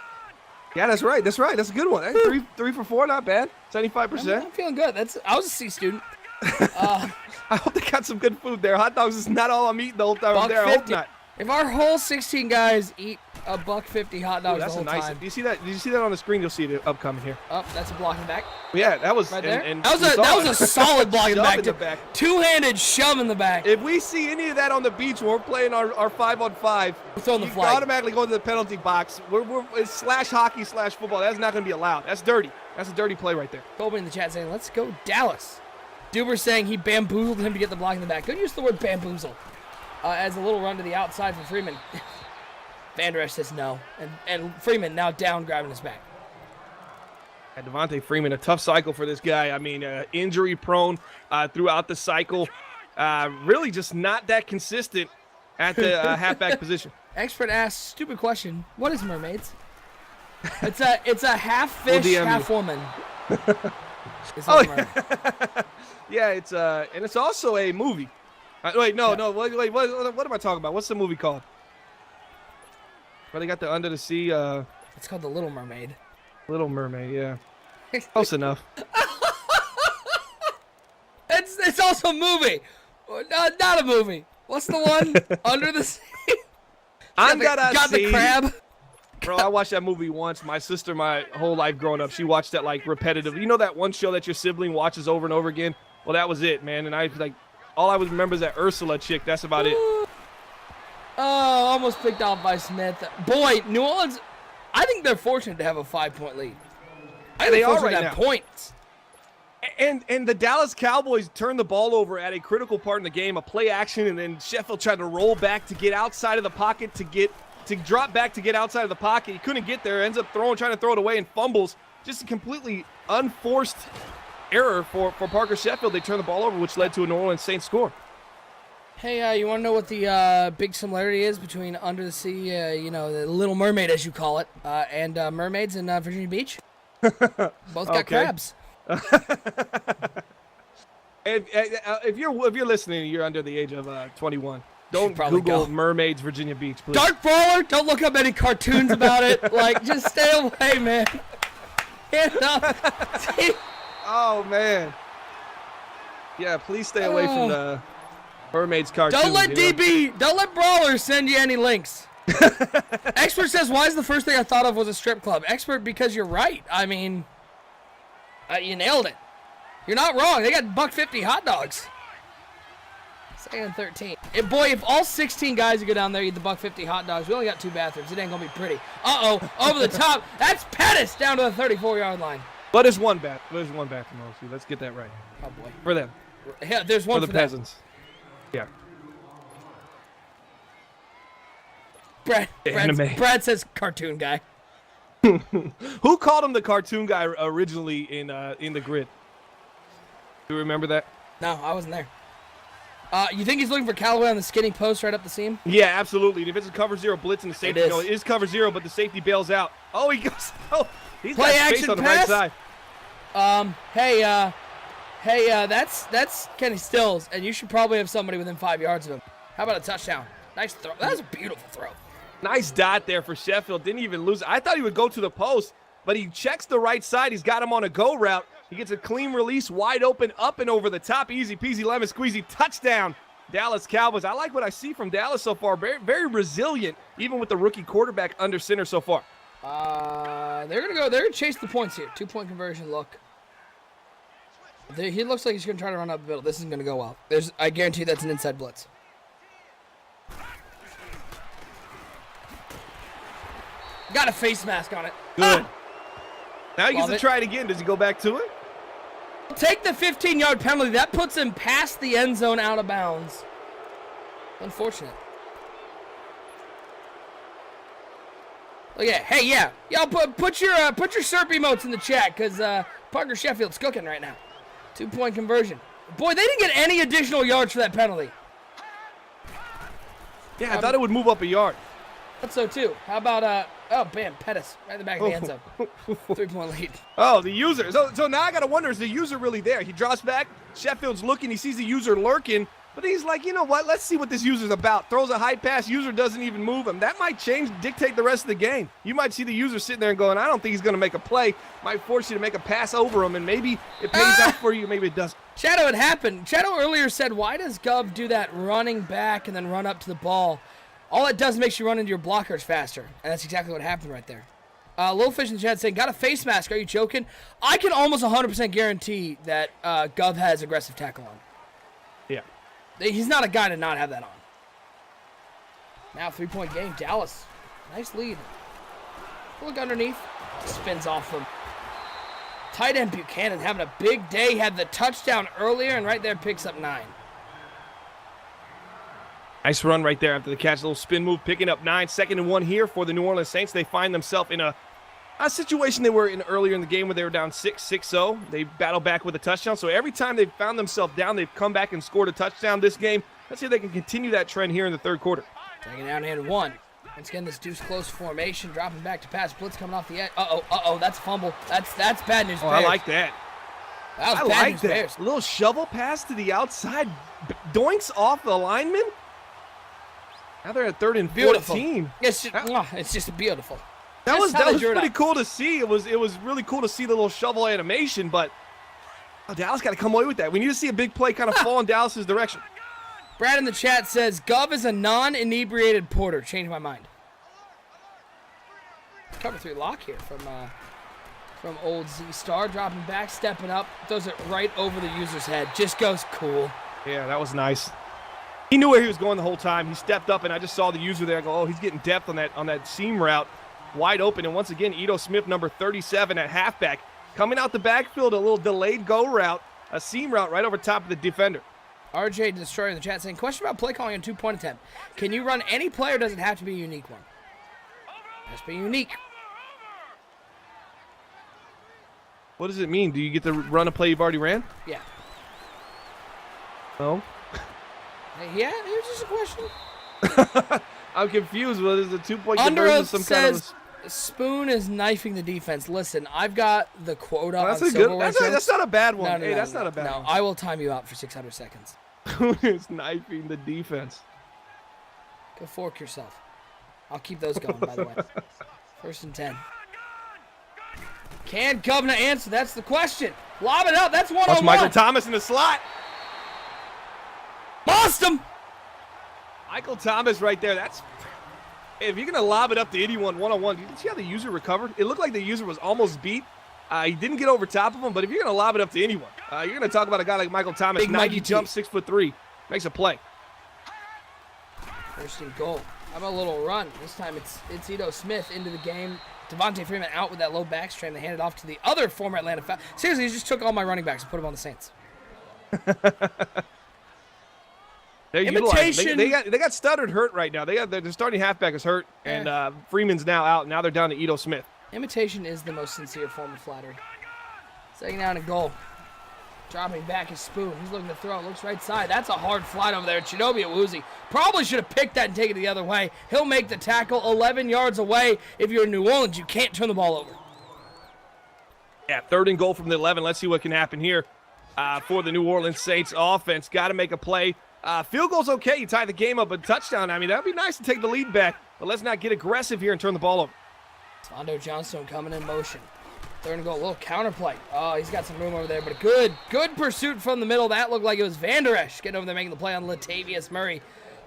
Yeah, that's right. That's right. That's a good one. Hey, three for 4, not bad. 75%. I'm feeling good. I was a C student. I hope they got some good food there. Hot dogs is not all I'm eating the whole time I'm there. I hope not. If our whole 16 guys eat a $1.50 hot dogs that's the whole a nice. time. Do you see that? Did you see that on the screen? You'll see it upcoming here. Oh, that's a block in the back. Yeah, that was Right there. And that was a solid block in the back. Two-handed shove in the back. If we see any of that on the beach when we're playing our 5-on-5, we're throwing the flag. Automatically go to the penalty box. It's /hockey/football. That's not going to be allowed. That's dirty. That's a dirty play right there. Colby in the chat saying, "Let's go Dallas." Duber saying he bamboozled him to get the block in the back. Don't use the word bamboozle. As a little run to the outside for Freeman. Van Der Esch says no. And Freeman now down, grabbing his back. And Devontae Freeman, a tough cycle for this guy. I mean, injury prone throughout the cycle. Really just not that consistent at the halfback position. Expert asks, stupid question, what is mermaids? It's a half fish, half woman. Yeah, and it's also a movie. Wait, no. Wait, what am I talking about? What's the movie called? Where they got the under the sea. It's called The Little Mermaid. Little Mermaid, yeah. Close enough. It's also a movie. Not a movie. What's the one? Under the sea. Got the crab. Bro, I watched that movie once. My sister, my whole life growing up, she watched that like repetitive. You know that one show that your sibling watches over and over again? Well, that was it, man. And I was like, all I would remember is that Ursula chick. That's about it. Oh, almost picked off by Smith. Boy, New Orleans, I think they're fortunate to have a 5-point lead. They are right now. Points. And the Dallas Cowboys turned the ball over at a critical part in the game, a play action, and then Sheffield tried to roll back to get outside of the pocket to drop back to get outside of the pocket. He couldn't get there. Ends up trying to throw it away and fumbles. Just a completely unforced error for Parker Sheffield. They turned the ball over, which led to a New Orleans Saints score. Hey, you want to know what the big similarity is between Under the Sea, the Little Mermaid, as you call it, and mermaids in Virginia Beach? Both got crabs. And if you're listening, you're under the age of 21. Don't Google mermaids Virginia Beach, please. Dark Brawler, don't look up any cartoons about it. Like, just stay away, man. Oh man. Yeah, please stay away from the mermaids cartoons. Don't let Brawler send you any links. Expert says, why is the first thing I thought of was a strip club? Expert, because you're right. I mean, you nailed it. You're not wrong. They got $1.50 hot dogs. 2nd and 13. If all 16 guys who go down there eat the $1.50 hot dogs, we only got 2 bathrooms. It ain't gonna be pretty. Over the top. That's Pettis down to the 34-yard line. But there's one bathroom. OC. Let's get that right. Oh boy. For them. Yeah, there's one for the peasants. Yeah. Brad says cartoon guy. Who called him the cartoon guy originally in the grid? Do you remember that? No, I wasn't there. You think he's looking for Callaway on the skinny post right up the seam? Yeah, absolutely. And if it's a cover 0 blitz and the safety, it is cover 0, but the safety bails out. Oh, he goes. Oh, he's play got space action on the pass? right side. That's Kenny Stills, and you should probably have somebody within 5 yards of him. How about a touchdown? Nice throw. That was a beautiful throw. Nice dot there for Sheffield. Didn't even lose. I thought he would go to the post, but he checks the right side. He's got him on a go route. He gets a clean release, wide open, up and over the top. Easy peasy, lemon squeezy, touchdown. Dallas Cowboys. I like what I see from Dallas so far. Very, very resilient, even with the rookie quarterback under center so far. They're gonna chase the points here. 2-point conversion look. He looks like he's gonna try to run up the middle. This isn't gonna go well. I guarantee that's an inside blitz. Got a face mask on it. Good. Now he gets to try it again. Does he go back to it? Take the 15-yard penalty. That puts him past the end zone, out of bounds. Unfortunate. Look at, hey, yeah, put your SERP emotes in the chat because Parker Sheffield's cooking right now. 2-point conversion. Boy, they didn't get any additional yards for that penalty. Yeah, I thought it would move up a yard. That's so too. How about bam, Pettis right in the back of the end zone. 3-point lead. Oh, the user. So now I gotta wonder, is the user really there? He drops back. Sheffield's looking. He sees the user lurking. But he's like, you know what? Let's see what this user's about. Throws a high pass, user doesn't even move him. That might dictate the rest of the game. You might see the user sitting there and going, I don't think he's going to make a play. Might force you to make a pass over him, and maybe it pays out for you, maybe it doesn't. Shadow, it happened. Shadow earlier said, why does Gov do that running back and then run up to the ball? All it does makes you run into your blockers faster, and that's exactly what happened right there. Little Fish in the chat saying, got a face mask. Are you joking? I can almost 100% guarantee that Gov has aggressive tackle on. Yeah. He's not a guy to not have that on. Now 3-point game. Dallas. Nice lead. Look underneath. Spins off him. Tight end Buchanan having a big day. Had the touchdown earlier, and right there picks up 9. Nice run right there after the catch. A little spin move, picking up 9. 2nd and 1 here for the New Orleans Saints. They find themselves in a situation they were in earlier in the game where they were down 6-0. They battle back with a touchdown. So every time they've found themselves down, they've come back and scored a touchdown this game. Let's see if they can continue that trend here in the third quarter. Taking down and 1. Once again, this deuce close formation, dropping back to pass. Blitz coming off the edge. Uh-oh, that's a fumble. That's bad news. Oh, I like that. That was I bad like news that. Bears. A little shovel pass to the outside. Doinks off the lineman. Now they're at 3rd and 14. It's just beautiful. That was pretty cool to see. It was really cool to see the little shovel animation, but Dallas got to come away with that. We need to see a big play kind of fall in Dallas's direction. Brad in the chat says, Gov is a non-inebriated porter. Changed my mind. Cover 3 lock here from old Z-Star. Dropping back, stepping up. Throws it right over the user's head. Just goes cool. Yeah, that was nice. He knew where he was going the whole time. He stepped up, and I just saw the user there go, oh, he's getting depth on that seam route. Wide open, and once again, Ito Smith, number 37 at halfback. Coming out the backfield, a little delayed go route, a seam route right over top of the defender. RJ Destroyer in the chat saying, question about play calling on 2-point attempt. Can you run any play, or does it have to be a unique one? It has to be unique. What does it mean? Do you get to run a play you've already ran? Yeah. No. Yeah, it was just a question. I'm confused. Whether it's a 2-point Under conversion, Oath some says, kind of Spoon is knifing the defense. Listen, I've got the quota on that's silverware. that's not a bad one. No, That's not a bad one. I will time you out for 600 seconds. Who is knifing the defense? Go fork yourself. I'll keep those going, by the way. 1st and 10. Can Governor answer? That's the question. Lob it up. That's 1-on-1. Watch Michael Thomas in the slot. Lost him. Michael Thomas right there. If you're going to lob it up to anyone 1-on-1, you can see how the user recovered? It looked like the user was almost beat. He didn't get over top of him, but if you're going to lob it up to anyone, you're going to talk about a guy like Michael Thomas. Big Mikey jump, 6'3", makes a play. 1st and goal. How about a little run? This time it's Ito Smith into the game. Devontae Freeman out with that low back strain. They hand it off to the other former Atlanta Falcons. Seriously, he just took all my running backs and put them on the Saints. Imitation. They got Studdard hurt right now. Their starting halfback is hurt, and Freeman's now out. Now they're down to Ito Smith. Imitation is the most sincere form of flattery. 2nd down and goal. Dropping back his Spoon. He's looking to throw. Looks right side. That's a hard flight over there. Chidobe Awuzie probably should have picked that and taken it the other way. He'll make the tackle 11 yards away. If you're in New Orleans, you can't turn the ball over. Yeah, 3rd and goal from the 11. Let's see what can happen here for the New Orleans Saints offense. Got to make a play. Field goal's okay. You tie the game up, but touchdown, I mean, that would be nice to take the lead back. But let's not get aggressive here and turn the ball over. Fondo Johnstone coming in motion. 3rd and goal. A little counterplay. Oh, he's got some room over there, but a good pursuit from the middle. That looked like it was Van Der Esch getting over there making the play on Latavius Murray.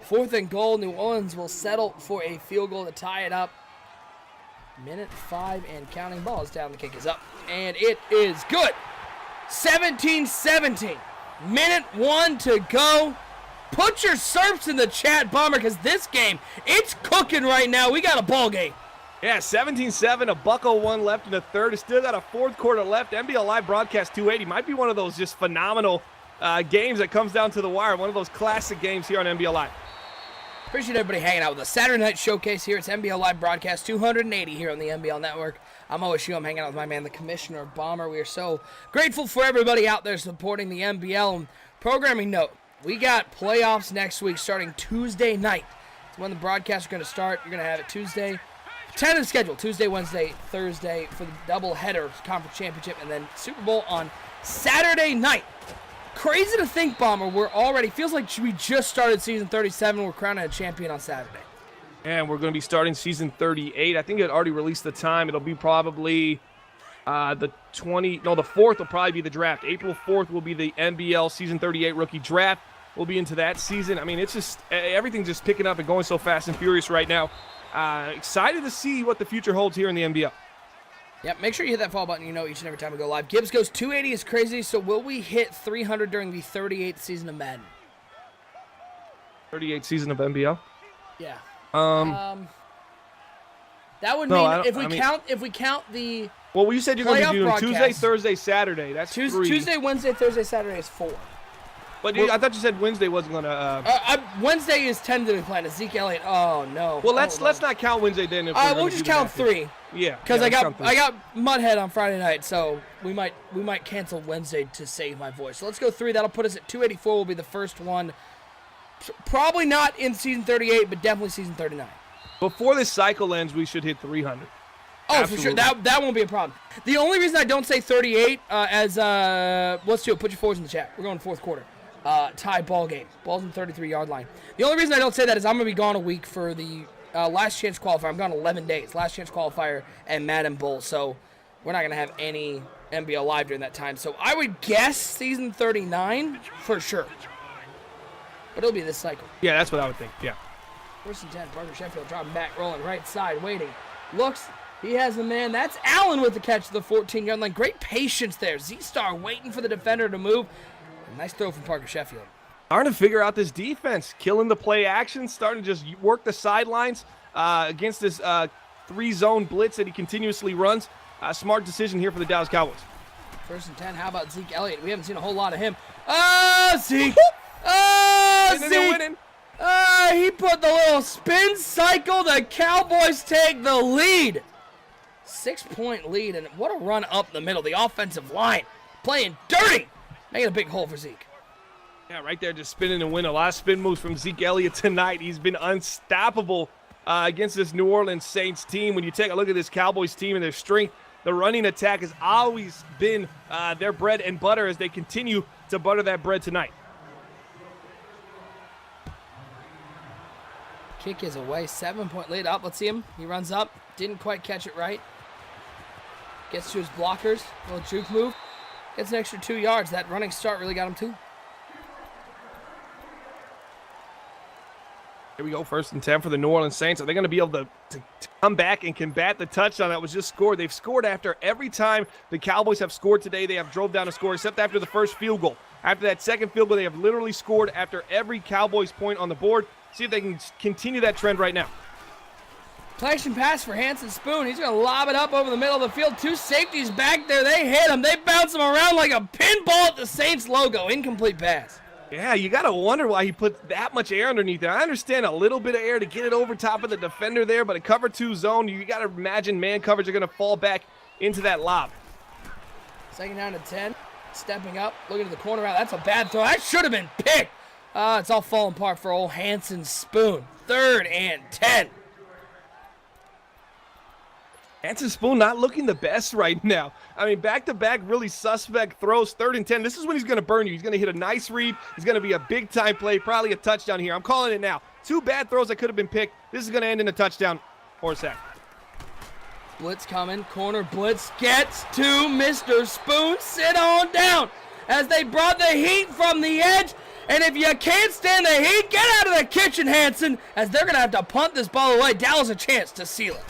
4th and goal. New Orleans will settle for a field goal to tie it up. 1:05 and counting. Ball is down. The kick is up, and it is good. 17-17. 1:01 to go. Put your serfs in the chat, Bomber, because this game, it's cooking right now. We got a ball game. Yeah, 17-7, $1:01 left in the third. It's still got a 4th quarter left. NBL Live Broadcast 280 might be one of those just phenomenal games that comes down to the wire. One of those classic games here on NBL Live. Appreciate everybody hanging out with us. Saturday Night Showcase here. It's NBL Live Broadcast 280 here on the NBL Network. I'm OSU. I'm hanging out with my man, the Commissioner Bomber. We are so grateful for everybody out there supporting the NBL. Programming note, we got playoffs next week starting Tuesday night. It's when the broadcasts are going to start. You're going to have it Tuesday. Tentative schedule, Tuesday, Wednesday, Thursday for the doubleheader conference championship, and then Super Bowl on Saturday night. crazy to think, Bomber, we're already, feels like we just started season 37. We're crowning a champion on Saturday. And we're going to be starting season 38. I think it already released the time. It'll be probably the 4th will probably be the draft. April 4th will be the NBL season 38 rookie draft. We'll be into that season. I mean, it's just, everything's just picking up and going so fast and furious right now. Excited to see what the future holds here in the NBL. Yep, make sure you hit that follow button, each and every time we go live. Gibbs goes 280 is crazy, so will we hit 300 during the 38th season of Madden? 38th season of NBL? Yeah. That would mean if we count the well, you said you're going to be doing Tuesday, Thursday, Saturday. That's Tuesday, Wednesday, Thursday, Saturday is 4. But I thought you said Wednesday wasn't going to. Wednesday is tentatively planned. Zeke Elliott. Oh no. Well, let's not count Wednesday then. We'll just count 3. Yeah. Because I got Mudhead on Friday night, so we might cancel Wednesday to save my voice. So let's go 3. That'll put us at 284. Will be the first one. Probably not in season 38, but definitely season 39. Before this cycle ends, we should hit 300. Oh, Absolutely. for sure. That won't be a problem. The only reason I don't say 38 let's do it. Put your fours in the chat. We're going fourth quarter. Tie ball game. Ball's in the 33-yard line. The only reason I don't say that is I'm going to be gone a week for the last chance qualifier. I'm gone 11 days. Last chance qualifier and Madden Bowl. So we're not going to have any NBL live during that time. So I would guess season 39 for sure. But it'll be this cycle. Yeah, that's what I would think. Yeah. First and 10. Parker Sheffield dropping back, rolling right side, waiting. Looks. He has the man. That's Allen with the catch to the 14-yard line. Great patience there. Z-Star waiting for the defender to move. Nice throw from Parker Sheffield. Starting to figure out this defense. Killing the play action. Starting to just work the sidelines against this 3-zone blitz that he continuously runs. Smart decision here for the Dallas Cowboys. First and 10. How about Zeke Elliott? We haven't seen a whole lot of him. Oh, Zeke. Oh, Zeke. Winning. He put the little spin cycle. The Cowboys take the lead. 6-point lead, and what a run up the middle. The offensive line playing dirty. Making a big hole for Zeke. Yeah, right there, just spinning and winning. A lot of spin moves from Zeke Elliott tonight. He's been unstoppable against this New Orleans Saints team. When you take a look at this Cowboys team and their strength, the running attack has always been their bread and butter as they continue to butter that bread tonight. Kick is away. 7-point lead up. Let's see him. He runs up. Didn't quite catch it right. Gets to his blockers. Little juke move. Gets an extra 2 yards. That running start really got him too. Here we go, first and 10 for the New Orleans Saints. Are they going to be able to come back and combat the touchdown that was just scored? They've scored after every time the Cowboys have scored today. They have drove down a score, except after the first field goal. After that second field goal, they have literally scored after every Cowboys point on the board. See if they can continue that trend right now. Play action pass for Hanson Spoon. He's going to lob it up over the middle of the field. 2 safeties back there. They hit him. They bounce him around like a pinball at the Saints logo. Incomplete pass. Yeah, you got to wonder why he put that much air underneath there. I understand a little bit of air to get it over top of the defender there, but a cover 2 zone, you got to imagine man coverage are going to fall back into that lob. Second down to 10. Stepping up, looking to the corner route. That's a bad throw. That should have been picked. It's all falling apart for old Hanson Spoon. 3rd and 10. Hanson Spoon not looking the best right now. I mean, back-to-back really suspect throws, 3rd and 10. This is when he's going to burn you. He's going to hit a nice read. He's going to be a big-time play, probably a touchdown here. I'm calling it now. 2 bad throws that could have been picked. This is going to end in a touchdown or a sack. Blitz coming. Corner blitz gets to Mr. Spoon. Sit on down as they brought the heat from the edge. And if you can't stand the heat, get out of the kitchen, Hanson, as they're going to have to punt this ball away. Dallas a chance to seal it.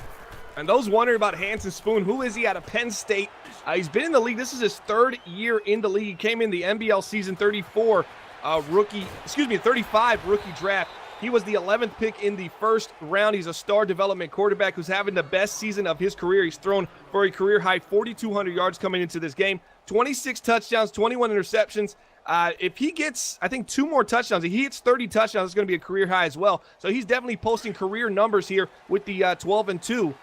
And those wondering about Hanson Spoon, who is he out of Penn State? He's been in the league. This is his 3rd year in the league. He came in the NBL season 35 rookie draft. He was the 11th pick in the first round. He's a star development quarterback who's having the best season of his career. He's thrown for a career high 4,200 yards coming into this game. 26 touchdowns, 21 interceptions. If he gets, I think, 2 more touchdowns, if he hits 30 touchdowns, it's going to be a career high as well. So he's definitely posting career numbers here with the 12-2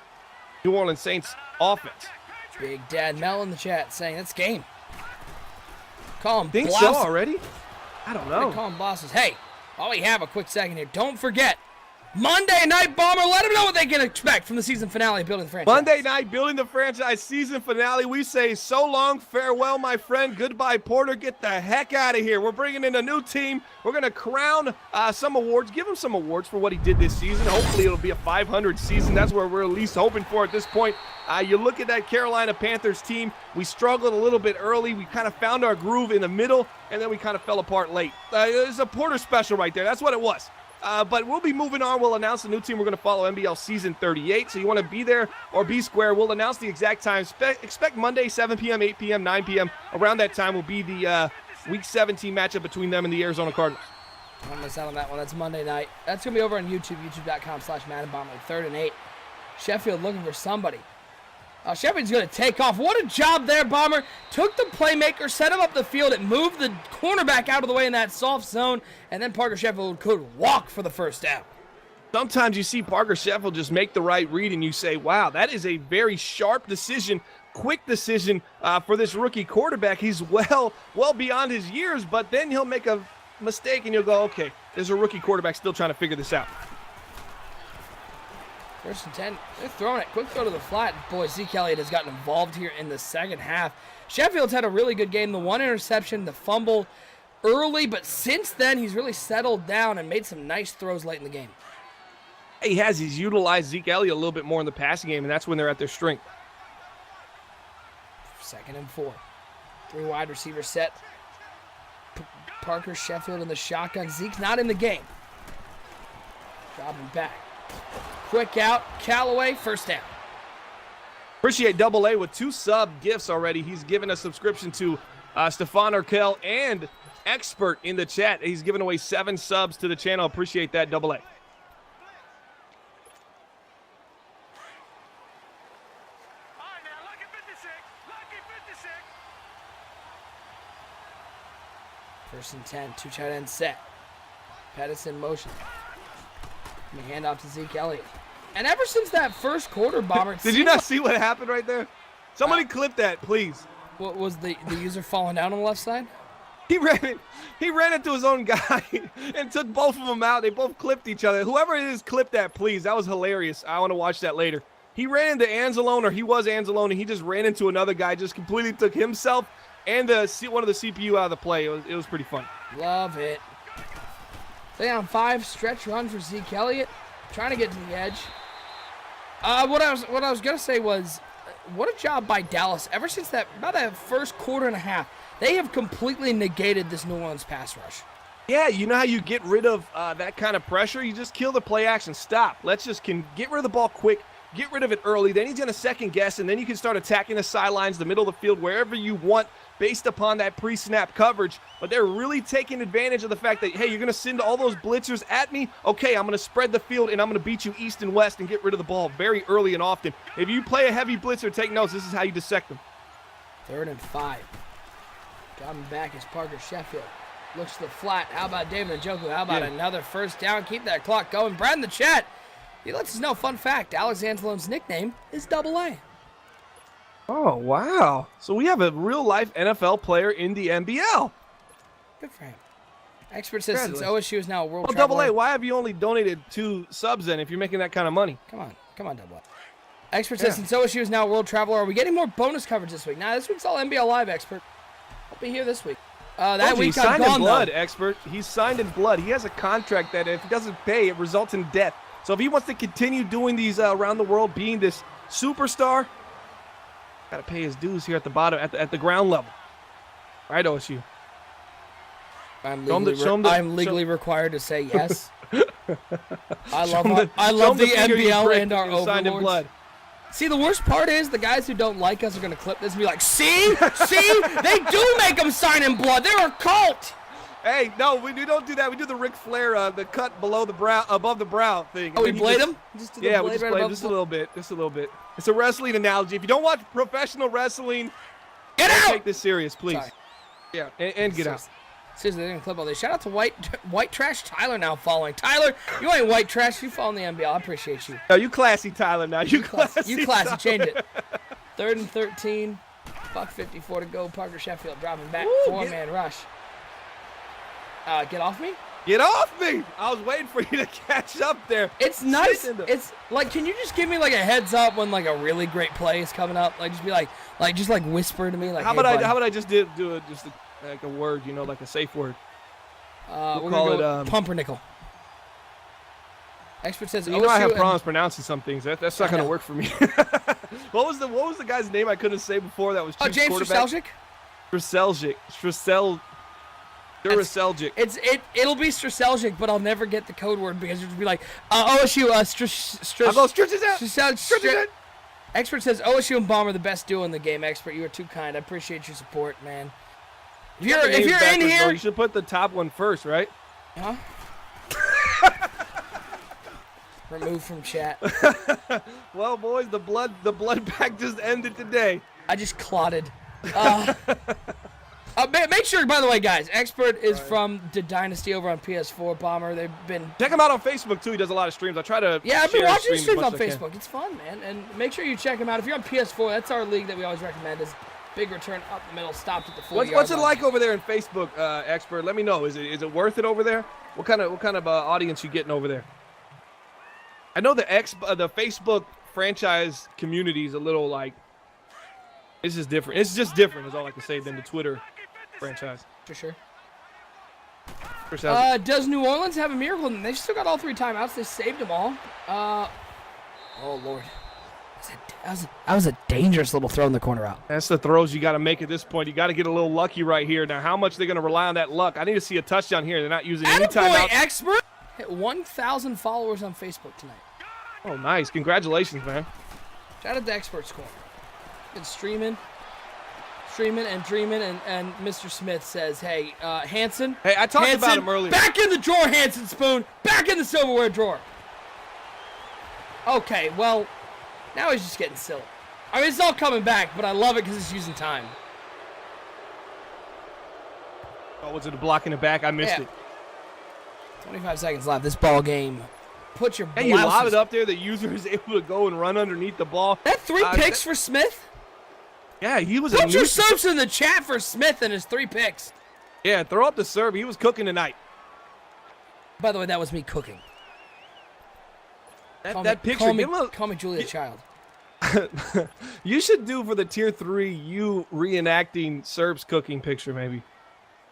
New Orleans Saints offense. Big Dad Mel in the chat saying it's game. Call him Think bosses. so already? I don't know. Call him bosses. Hey, while we have a quick second here, don't forget, Monday Night Bomber. Let them know what they can expect from the season finale of Building the Franchise. Monday night, Building the Franchise season finale. We say so long, farewell, my friend. Goodbye, Porter. Get the heck out of here. We're bringing in a new team. We're going to crown some awards. Give him some awards for what he did this season. Hopefully, it'll be a 500 season. That's what we're at least hoping for at this point. You look at that Carolina Panthers team. We struggled a little bit early. We kind of found our groove in the middle, and then we kind of fell apart late. It was a Porter special right there. That's what it was. But we'll be moving on. We'll announce the new team we're going to follow, NBL Season 38. So you want to be there or be square. We'll announce the exact time. Expect Monday, 7 p.m., 8 p.m., 9 p.m. Around that time will be the Week 17 matchup between them and the Arizona Cardinals. Don't miss out on that one. That's Monday night. That's going to be over on YouTube, youtube.com/MaddenBomber. 3rd and 8. Sheffield looking for somebody. Sheffield's going to take off. What a job there, Bomber. Took the playmaker, set him up the field. It moved the cornerback out of the way in that soft zone, and then Parker Sheffield could walk for the first down. Sometimes you see Parker Sheffield just make the right read, and you say, wow, that is a very sharp decision, quick decision for this rookie quarterback. He's well beyond his years, but then he'll make a mistake, and you'll go, okay, there's a rookie quarterback still trying to figure this out. 1st and 10. They're throwing it. Quick throw to the flat. Boy, Zeke Elliott has gotten involved here in the second half. Sheffield's had a really good game. The one interception, the fumble early, but since then he's really settled down and made some nice throws late in the game. He has. He's utilized Zeke Elliott a little bit more in the passing game, and that's when they're at their strength. 2nd and 4. 3 wide receivers set. Parker Sheffield in the shotgun. Zeke's not in the game. Dropping back. Quick out, Callaway, first down. Appreciate Double A with 2 sub gifts already. He's given a subscription to Stefan Urkel and Expert in the chat. He's given away 7 subs to the channel. Appreciate that, Double A. First and 10, 2 tight ends set. Pettis in motion. Hand off to Zeke Elliott. And ever since that first quarter, Bomber... Did you not see what happened right there? Somebody clip that, please. What was the user falling down on the left side? He ran into his own guy and took both of them out. They both clipped each other. Whoever it is, clip that, please. That was hilarious. I want to watch that later. He ran into Anzalone, or he was Anzalone, and he just ran into another guy, just completely took himself and one of the CPU out of the play. It was pretty fun. Love it. 3rd on 5, stretch run for Zeke Elliott, trying to get to the edge. What I was gonna say was, what a job by Dallas. Ever since about that first quarter and a half, they have completely negated this New Orleans pass rush. Yeah, you know how you get rid of that kind of pressure? You just kill the play action. Stop. Let's just get rid of the ball quick. Get rid of it early. Then he's going to second guess, and then you can start attacking the sidelines, the middle of the field, wherever you want based upon that pre-snap coverage. But they're really taking advantage of the fact that, hey, you're going to send all those blitzers at me. Okay, I'm going to spread the field, and I'm going to beat you east and west and get rid of the ball very early and often. If you play a heavy blitzer, take notes. This is how you dissect them. 3rd and 5. Dropping back is Parker Sheffield. Looks to the flat. How about David Njoku? How about another first down? Keep that clock going. Brad in the chat. He lets us know, fun fact, Alex Anzalone's nickname is Double A. Oh, wow. So we have a real-life NFL player in the NBL. Good for him. Expert says since OSU is now a world traveler. Double A, why have you only donated 2 subs then if you're making that kind of money? Come on, Double A. Expert says since OSU is now a world traveler, are we getting more bonus coverage this week? Nah, this week's all NBL Live, Expert. I'll be here this week. That week I'm gone, in blood, though. Expert. He's signed in blood. He has a contract that if he doesn't pay, it results in death. So if he wants to continue doing these around the world, being this superstar, got to pay his dues here at the bottom, at the ground level. All right, OSU. I'm legally required to say yes. I love the NBL and our signed in overlords. blood. See, the worst part is the guys who don't like us are going to clip this and be like, see, they do make them sign in blood. They're a cult. Hey, no, we don't do that. We do the Ric Flair, the cut below the brow, above the brow thing. Oh, we blade them? We just blade him just a little bit. It's a wrestling analogy. If you don't watch professional wrestling, get out! Take this serious, please. Sorry. Yeah, and get out. Seriously, they're going to clip all this. Shout out to White Trash Tyler now following. Tyler, you ain't White Trash. You follow the NBL. I appreciate you. No, you classy, Tyler, now. You classy. You classy. Change it. 3rd and 13. $1:54 to go. Parker Sheffield dropping back. 4-man rush. Get off me? Get off me! I was waiting for you to catch up there. It's nice. It's like, can you just give me like a heads up when like a really great play is coming up? Like, just be like whisper to me. Like, how hey, about I just do like a word, like a safe word. We'll call it pumpernickel. Expert says, I have problems pronouncing some things. That's not going to work for me. What was the guy's name I couldn't say before that was Chiefs James quarterback? Straseljic. It'll be Straseljic, but I'll never get the code word because it'll be like OSU. I'll go Straseljic. Expert says OSU and Bomber the best duo in the game. Expert, you are too kind. I appreciate your support, man. If you're in here, bro, you should put the top one first, right? Huh? Remove from chat. Well, boys, the blood pack just ended today. I just clotted. Make sure, by the way, guys, Expert is from the Dynasty over on PS4. Bomber, they've been... Check him out on Facebook, too. He does a lot of streams. I try to I've been watching streams on Facebook. It's fun, man. And make sure you check him out. If you're on PS4, that's our league that we always recommend is big return up the middle, stopped at the 40 What's it like over there in Facebook, Expert? Let me know. Is it worth it over there? What kind of audience you getting over there? I know the Facebook franchise community is a little like... It's just different. It's just different is all I can say than the Twitter franchise. For sure. sure. Does New Orleans have a miracle? They've still got all 3 timeouts. They saved them all. Oh, Lord. That was a dangerous little throw in the corner out. That's the throws you got to make at this point. You got to get a little lucky right here. Now, how much are they going to rely on that luck? I need to see a touchdown here. They're not using any timeouts. Expert hit 1,000 followers on Facebook tonight. Oh, nice. Congratulations, man. Shout out to Expert's Corner. Been streaming and dreaming, and Mr. Smith says, hey, Hanson. Hey, I talked about him earlier. Back in the drawer, Hanson Spoon. Back in the silverware drawer. Okay, well, now he's just getting silly. I mean, it's all coming back, but I love it because it's using time. Oh, was it a block in the back? I missed it. 25 seconds left. This ball game. Put your Hey, you lob it up there. The user is able to go and run underneath the ball. That 3 picks for Smith? Yeah, he was Put your subs in the chat for Smith and his 3 picks. Yeah, throw up the serve. He was cooking tonight. By the way, that was me cooking. That picture. Call me Julia Child. You should do for the tier 3 you reenacting Serb's cooking picture, maybe.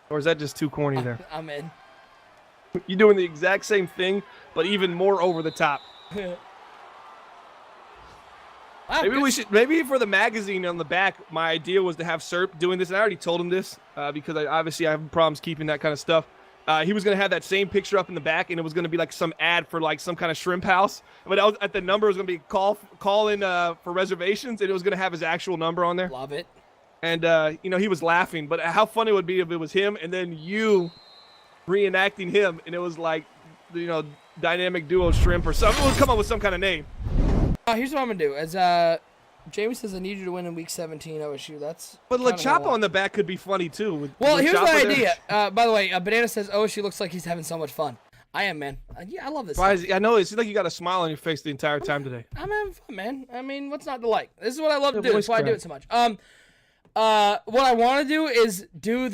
Or is that just too corny there? I'm in. You're doing the exact same thing, but even more over the top. Wow, maybe for the magazine on the back, my idea was to have Serp doing this. And I already told him this because I have problems keeping that kind of stuff. He was going to have that same picture up in the back, and it was going to be like some ad for like some kind of shrimp house. But at the number, it was going to be call in for reservations, and it was going to have his actual number on there. Love it. And, he was laughing. But how funny it would be if it was him and then you reenacting him, and it was like, dynamic duo shrimp or something. We'll come up with some kind of name. Here's what I'm going to do. As James says, I need you to win in Week 17 OSU. But La Chapa on the back could be funny, too. Here's my idea. By the way, Banana says OSU looks like he's having so much fun. I am, man. I love this. I know. It seems like you got a smile on your face the entire time today. I'm having fun, man. I mean, what's not to like? This is what I love to do. That's why I do it so much. What I want to do is do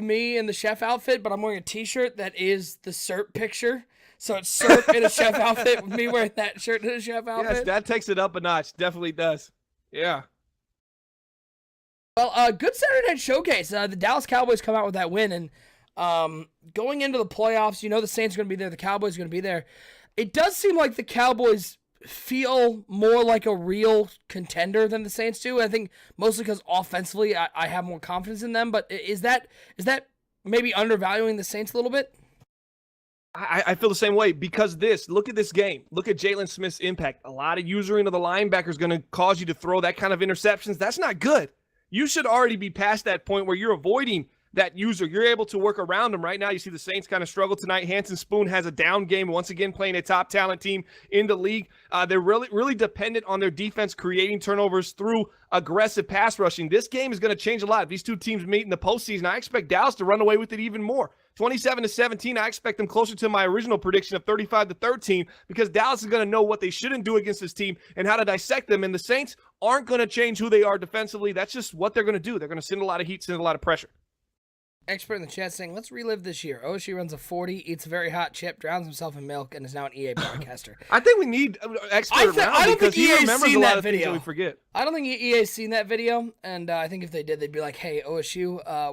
me in the chef outfit, but I'm wearing a T-shirt that is the Serp picture. So it's Serp in a chef outfit with me wearing that shirt in a chef outfit. Yes, that takes it up a notch. Definitely does. Yeah. Well, good Saturday Night Showcase. The Dallas Cowboys come out with that win, and going into the playoffs, the Saints are going to be there. The Cowboys are going to be there. It does seem like the Cowboys feel more like a real contender than the Saints do. I think mostly because offensively I have more confidence in them. But is that maybe undervaluing the Saints a little bit? I feel the same way because look at this game. Look at Jalen Smith's impact. A lot of usering of the linebacker is going to cause you to throw that kind of interceptions. That's not good. You should already be past that point where you're avoiding that user. You're able to work around them right now. You see the Saints kind of struggle tonight. Hanson Spoon has a down game, once again playing a top talent team in the league. They're really dependent on their defense creating turnovers through aggressive pass rushing. This game is going to change a lot. If these two teams meet in the postseason, I expect Dallas to run away with it even more. 27-17, I expect them closer to my original prediction of 35-13 because Dallas is going to know what they shouldn't do against this team and how to dissect them. And the Saints aren't going to change who they are defensively. That's just what they're going to do. They're going to send a lot of heat, send a lot of pressure. Expert in the chat saying, let's relive this year. OSU runs a 40, eats a very hot chip, drowns himself in milk, and is now an EA broadcaster. I think we need an expert around because he remembers a lot of things that we forget. I don't think EA's seen that video, and I think if they did, they'd be like, hey, OSU,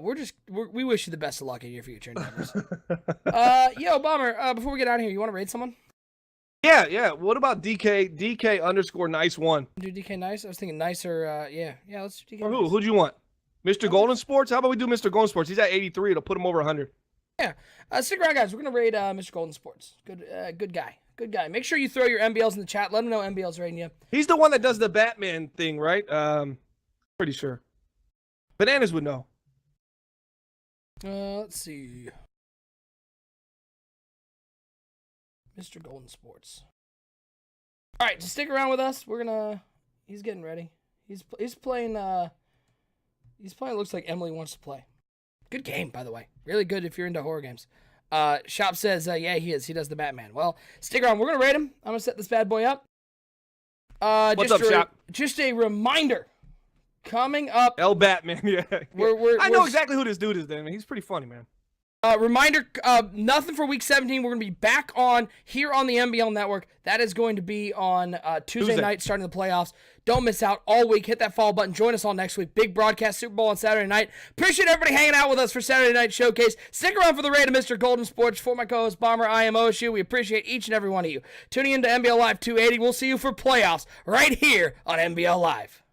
we wish you the best of luck in your future endeavors. Yo, Bomber, before we get out of here, you want to raid someone? Yeah. What about DK_nice1? Do DK Nice? I was thinking nicer, yeah, let's do DK Or Nice. who'd you want? Mr. Golden Sports? How about we do Mr. Golden Sports? He's at 83. It'll put him over 100. Yeah. Stick around, guys. We're going to raid Mr. Golden Sports. Good guy. Good guy. Make sure you throw your MBLs in the chat. Let him know MBL's raiding you. He's the one that does the Batman thing, right? Pretty sure. Bananas would know. Let's see. Mr. Golden Sports. All right, just stick around with us. He's getting ready. He's playing, looks like Emily wants to play. Good game, by the way. Really good if you're into horror games. Shop says, yeah, he is. He does the Batman. Well, stick around. We're going to rate him. I'm going to set this bad boy up. What's up, Shop? Just a reminder. Coming up. El Batman, yeah. I know exactly who this dude is, then. He's pretty funny, man. Reminder, nothing for week 17. We're going to be back on here on the NBL Network. That is going to be on Tuesday night, starting the playoffs. Don't miss out all week. Hit that follow button. Join us all next week. Big broadcast, Super Bowl on Saturday night. Appreciate everybody hanging out with us for Saturday Night Showcase. Stick around for the raid of Mr. Golden Sports. For my co-host, Bomber, I am OSU. We appreciate each and every one of you. Tuning in to NBL Live 280. We'll see you for playoffs right here on NBL Live.